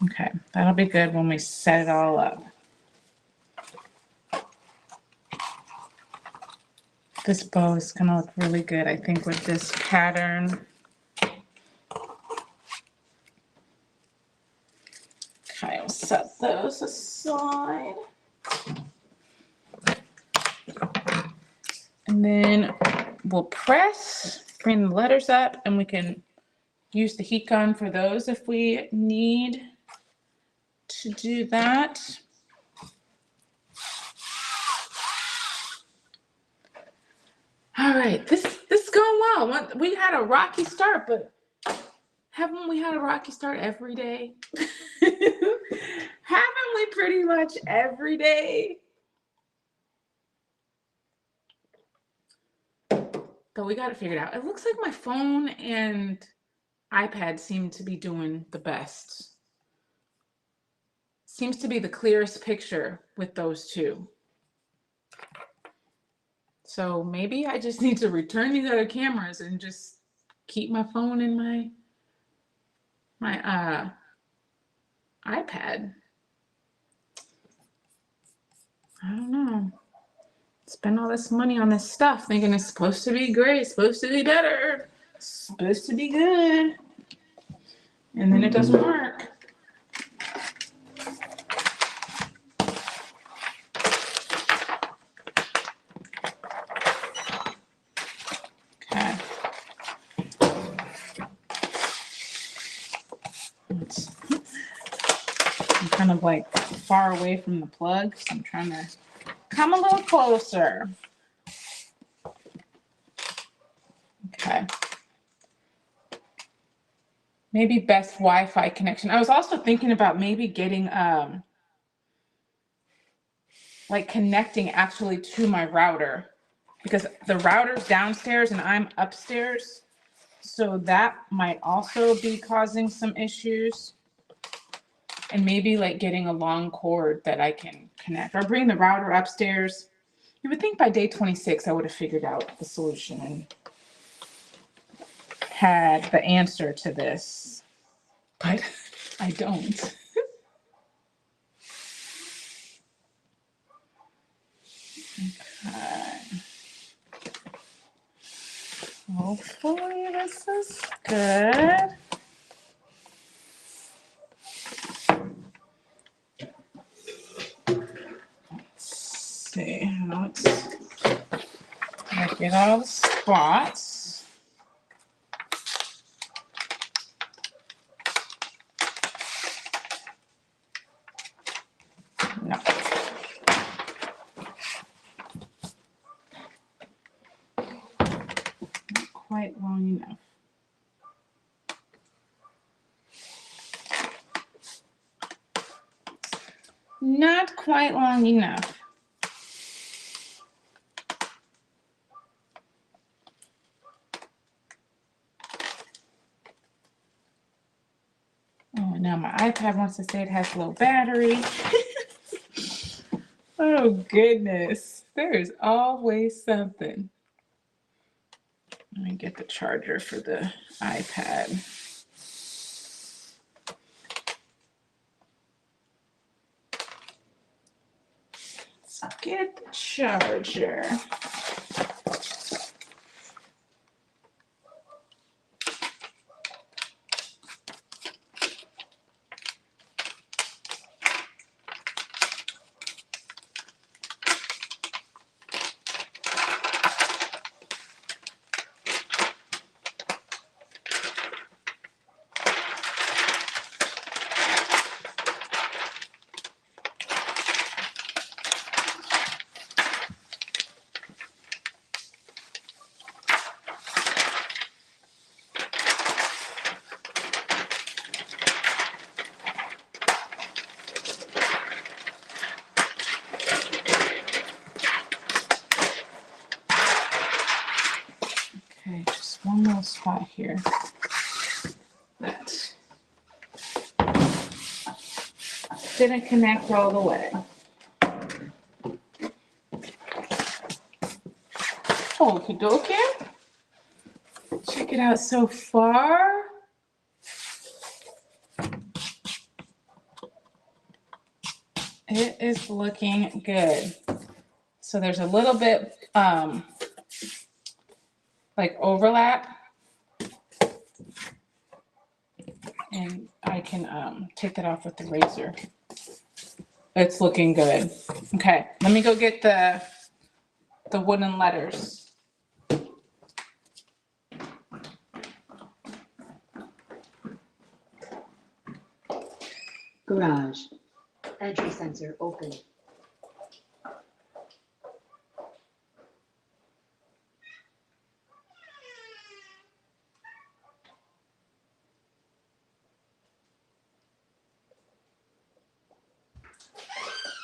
Okay, that'll be good when we set it all up. This bow is gonna look really good, I think, with this pattern. Okay, I'll set those aside. And then we'll press, bring the letters up, and we can use the heat gun for those if we need to do that. All right, this is going well. We had a rocky start, but haven't we had a rocky start every day? Haven't we pretty much every day? But we got it figured out. It looks like my phone and iPad seem to be doing the best. Seems to be the clearest picture with those two. So maybe I just need to return these other cameras and just keep my phone and my iPad. I don't know. Spend all this money on this stuff thinking it's supposed to be great, supposed to be better, supposed to be good. And then it doesn't work. Okay. I'm kind of like far away from the plug, so I'm trying to come a little closer. Okay. Maybe best Wi-Fi connection. I was also thinking about maybe getting like connecting actually to my router, because the router's downstairs and I'm upstairs. So that might also be causing some issues. And maybe like getting a long cord that I can connect, or bring the router upstairs. You would think by day 26 I would have figured out the solution and had the answer to this, but I don't. Okay. Hopefully this is good. Let's see how it's get all the spots. No. Not quite long enough. Not quite long enough. iPad wants to say it has low battery. Oh goodness, there is always something. Let me get the charger for the iPad. Let's get the charger. Okay, just one little spot here. That didn't connect all the way. Okie dokie. Check it out so far. It is looking good. So there's a little bit like overlap, and I can take that off with the razor. It's looking good. Okay, let me go get the wooden letters. Garage. Entry sensor open.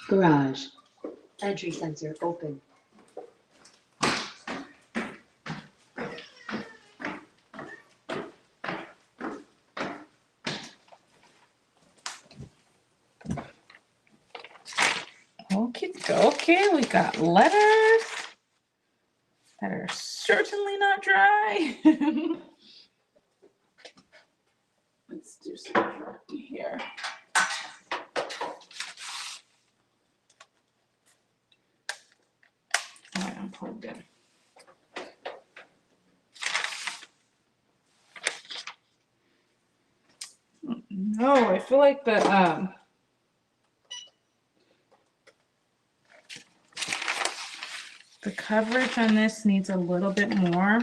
Garage. Entry sensor open. Okie dokie, we got letters that are certainly not dry. Let's do some Crafty here. All right, I'm plugged in. No, I feel like the coverage on this needs a little bit more.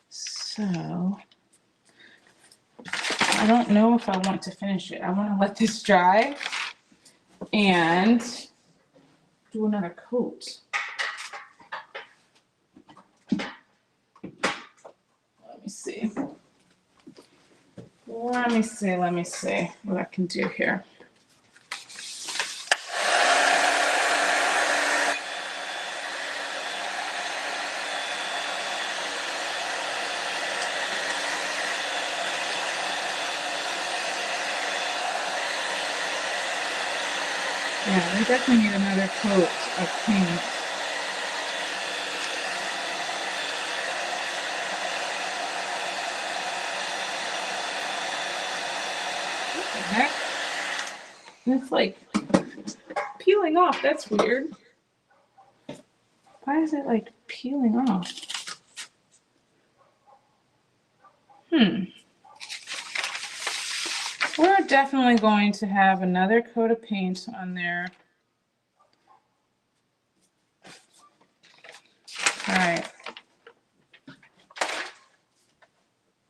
So I don't know if I want to finish it. I want to let this dry and do another coat. Let me see. Let me see what I can do here. Yeah, we definitely need another coat of paint. What the heck? It's like peeling off. That's weird. Why is it like peeling off? We're definitely going to have another coat of paint on there. All right.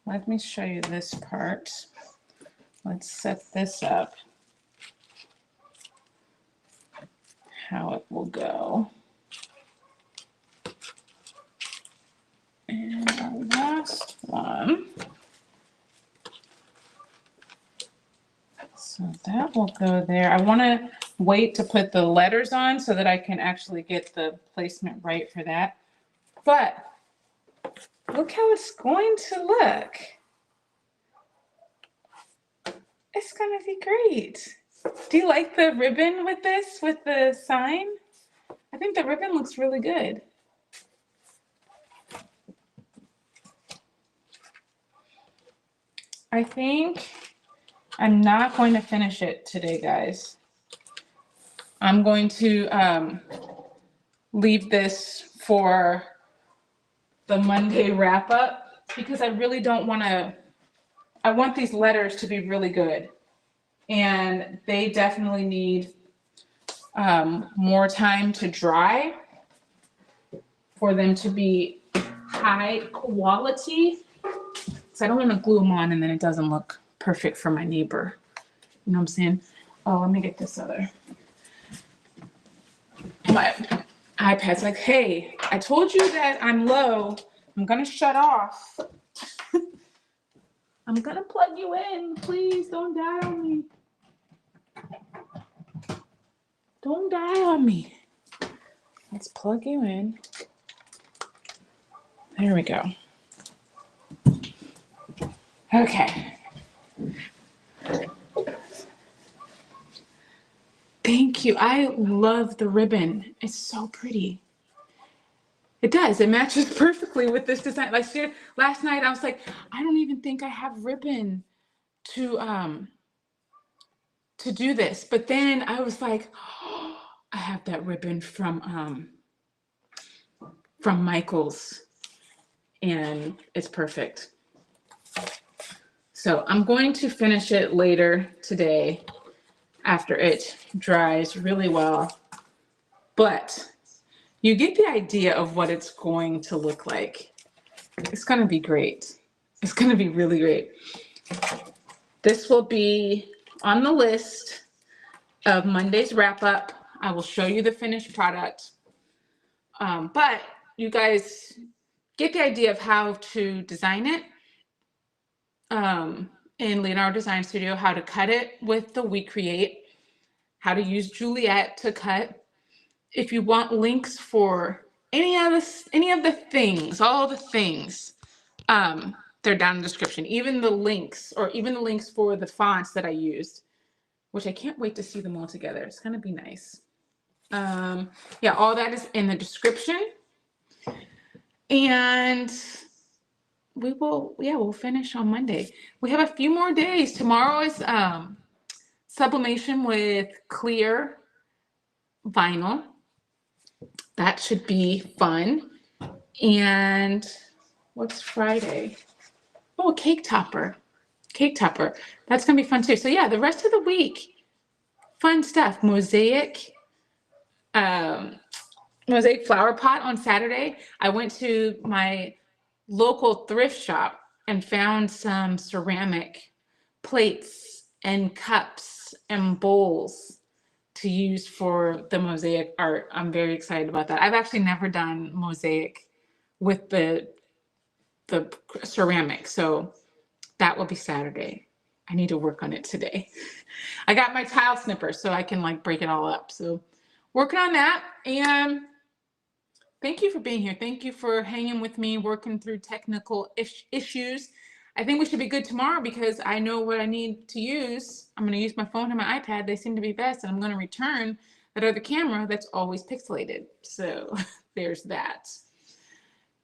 Let me show you this part. Let's set this up. How it will go. And our last one. So that will go there. I want to wait to put the letters on so that I can actually get the placement right for that. But look how it's going to look. It's gonna be great. Do you like the ribbon with this, with the sign? I think the ribbon looks really good. I think I'm not going to finish it today, guys. I'm going to leave this for the Monday wrap up because I really don't want to, I want these letters to be really good. And they definitely need more time to dry for them to be high quality. So I don't want to glue them on and then it doesn't look perfect for my neighbor. You know what I'm saying? Oh, let me get this other. My iPad's like, hey, I told you that I'm low. I'm gonna shut off. I'm gonna plug you in. Please don't die on me. Don't die on me. Let's plug you in. There we go. Okay. Thank you. I love the ribbon. It's so pretty. It does. It matches perfectly with this design. Like last night, I was like, I don't even think I have ribbon to do this. But then I was like, oh, I have that ribbon from Michael's, and it's perfect. So I'm going to finish it later today after it dries really well. But you get the idea of what it's going to look like. It's going to be great. It's going to be really great. This will be on the list of Monday's wrap up. I will show you the finished product. But you guys get the idea of how to design it in Leonardo Design Studio, how to cut it with the We Create, how to use Juliet to cut. If you want links for any of the things, all the things, they're down in the description. Even the links for the fonts that I used, which I can't wait to see them all together. It's gonna be nice. Yeah, all that is in the description. And we'll finish on Monday. We have a few more days. Tomorrow is sublimation with clear vinyl. That should be fun. And what's Friday? Oh, a cake topper. Cake topper. That's gonna be fun too. So yeah, the rest of the week, fun stuff. Mosaic flower pot on Saturday. I went to my local thrift shop and found some ceramic plates and cups and bowls to use for the mosaic art. I'm very excited about that. I've actually never done mosaic with the ceramic, so that will be Saturday. I need to work on it today. I got my tile snipper so I can like break it all up. So working on that. And thank you for being here. Thank you for hanging with me, working through technical issues. I think we should be good tomorrow because I know what I need to use. I'm going to use my phone and my iPad. They seem to be best. And I'm going to return that other camera that's always pixelated. So there's that.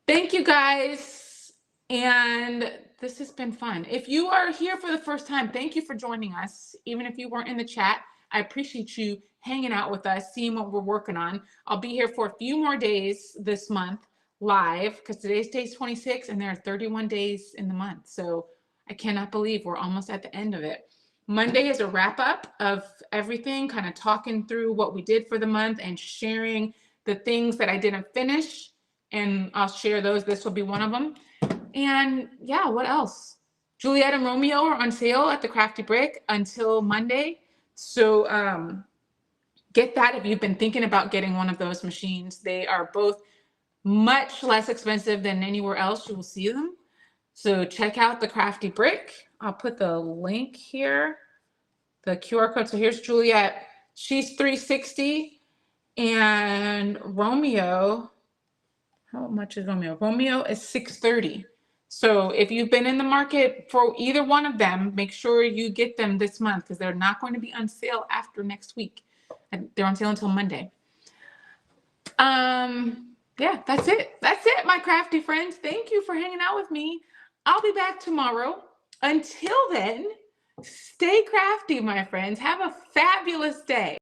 Thank you guys. And this has been fun. If you are here for the first time, thank you for joining us. Even if you weren't in the chat, I appreciate you hanging out with us, seeing what we're working on. I'll be here for a few more days this month live because today's day 26 and there are 31 days in the month. So I cannot believe we're almost at the end of it. Monday is a wrap up of everything, kind of talking through what we did for the month and sharing the things that I didn't finish. And I'll share those. This will be one of them. And yeah, what else? Juliet and Romeo are on sale at the Crafty Brick until Monday. So get that if you've been thinking about getting one of those machines. They are both much less expensive than anywhere else you will see them. So check out the Crafty Brick. I'll put the link here, the QR code. So here's Juliet. She's $360. And Romeo, how much is Romeo? Romeo is $630. So if you've been in the market for either one of them, make sure you get them this month because they're not going to be on sale after next week. And they're on sale until Monday. Yeah, that's it. That's it, my crafty friends. Thank you for hanging out with me. I'll be back tomorrow. Until then, stay crafty, my friends. Have a fabulous day.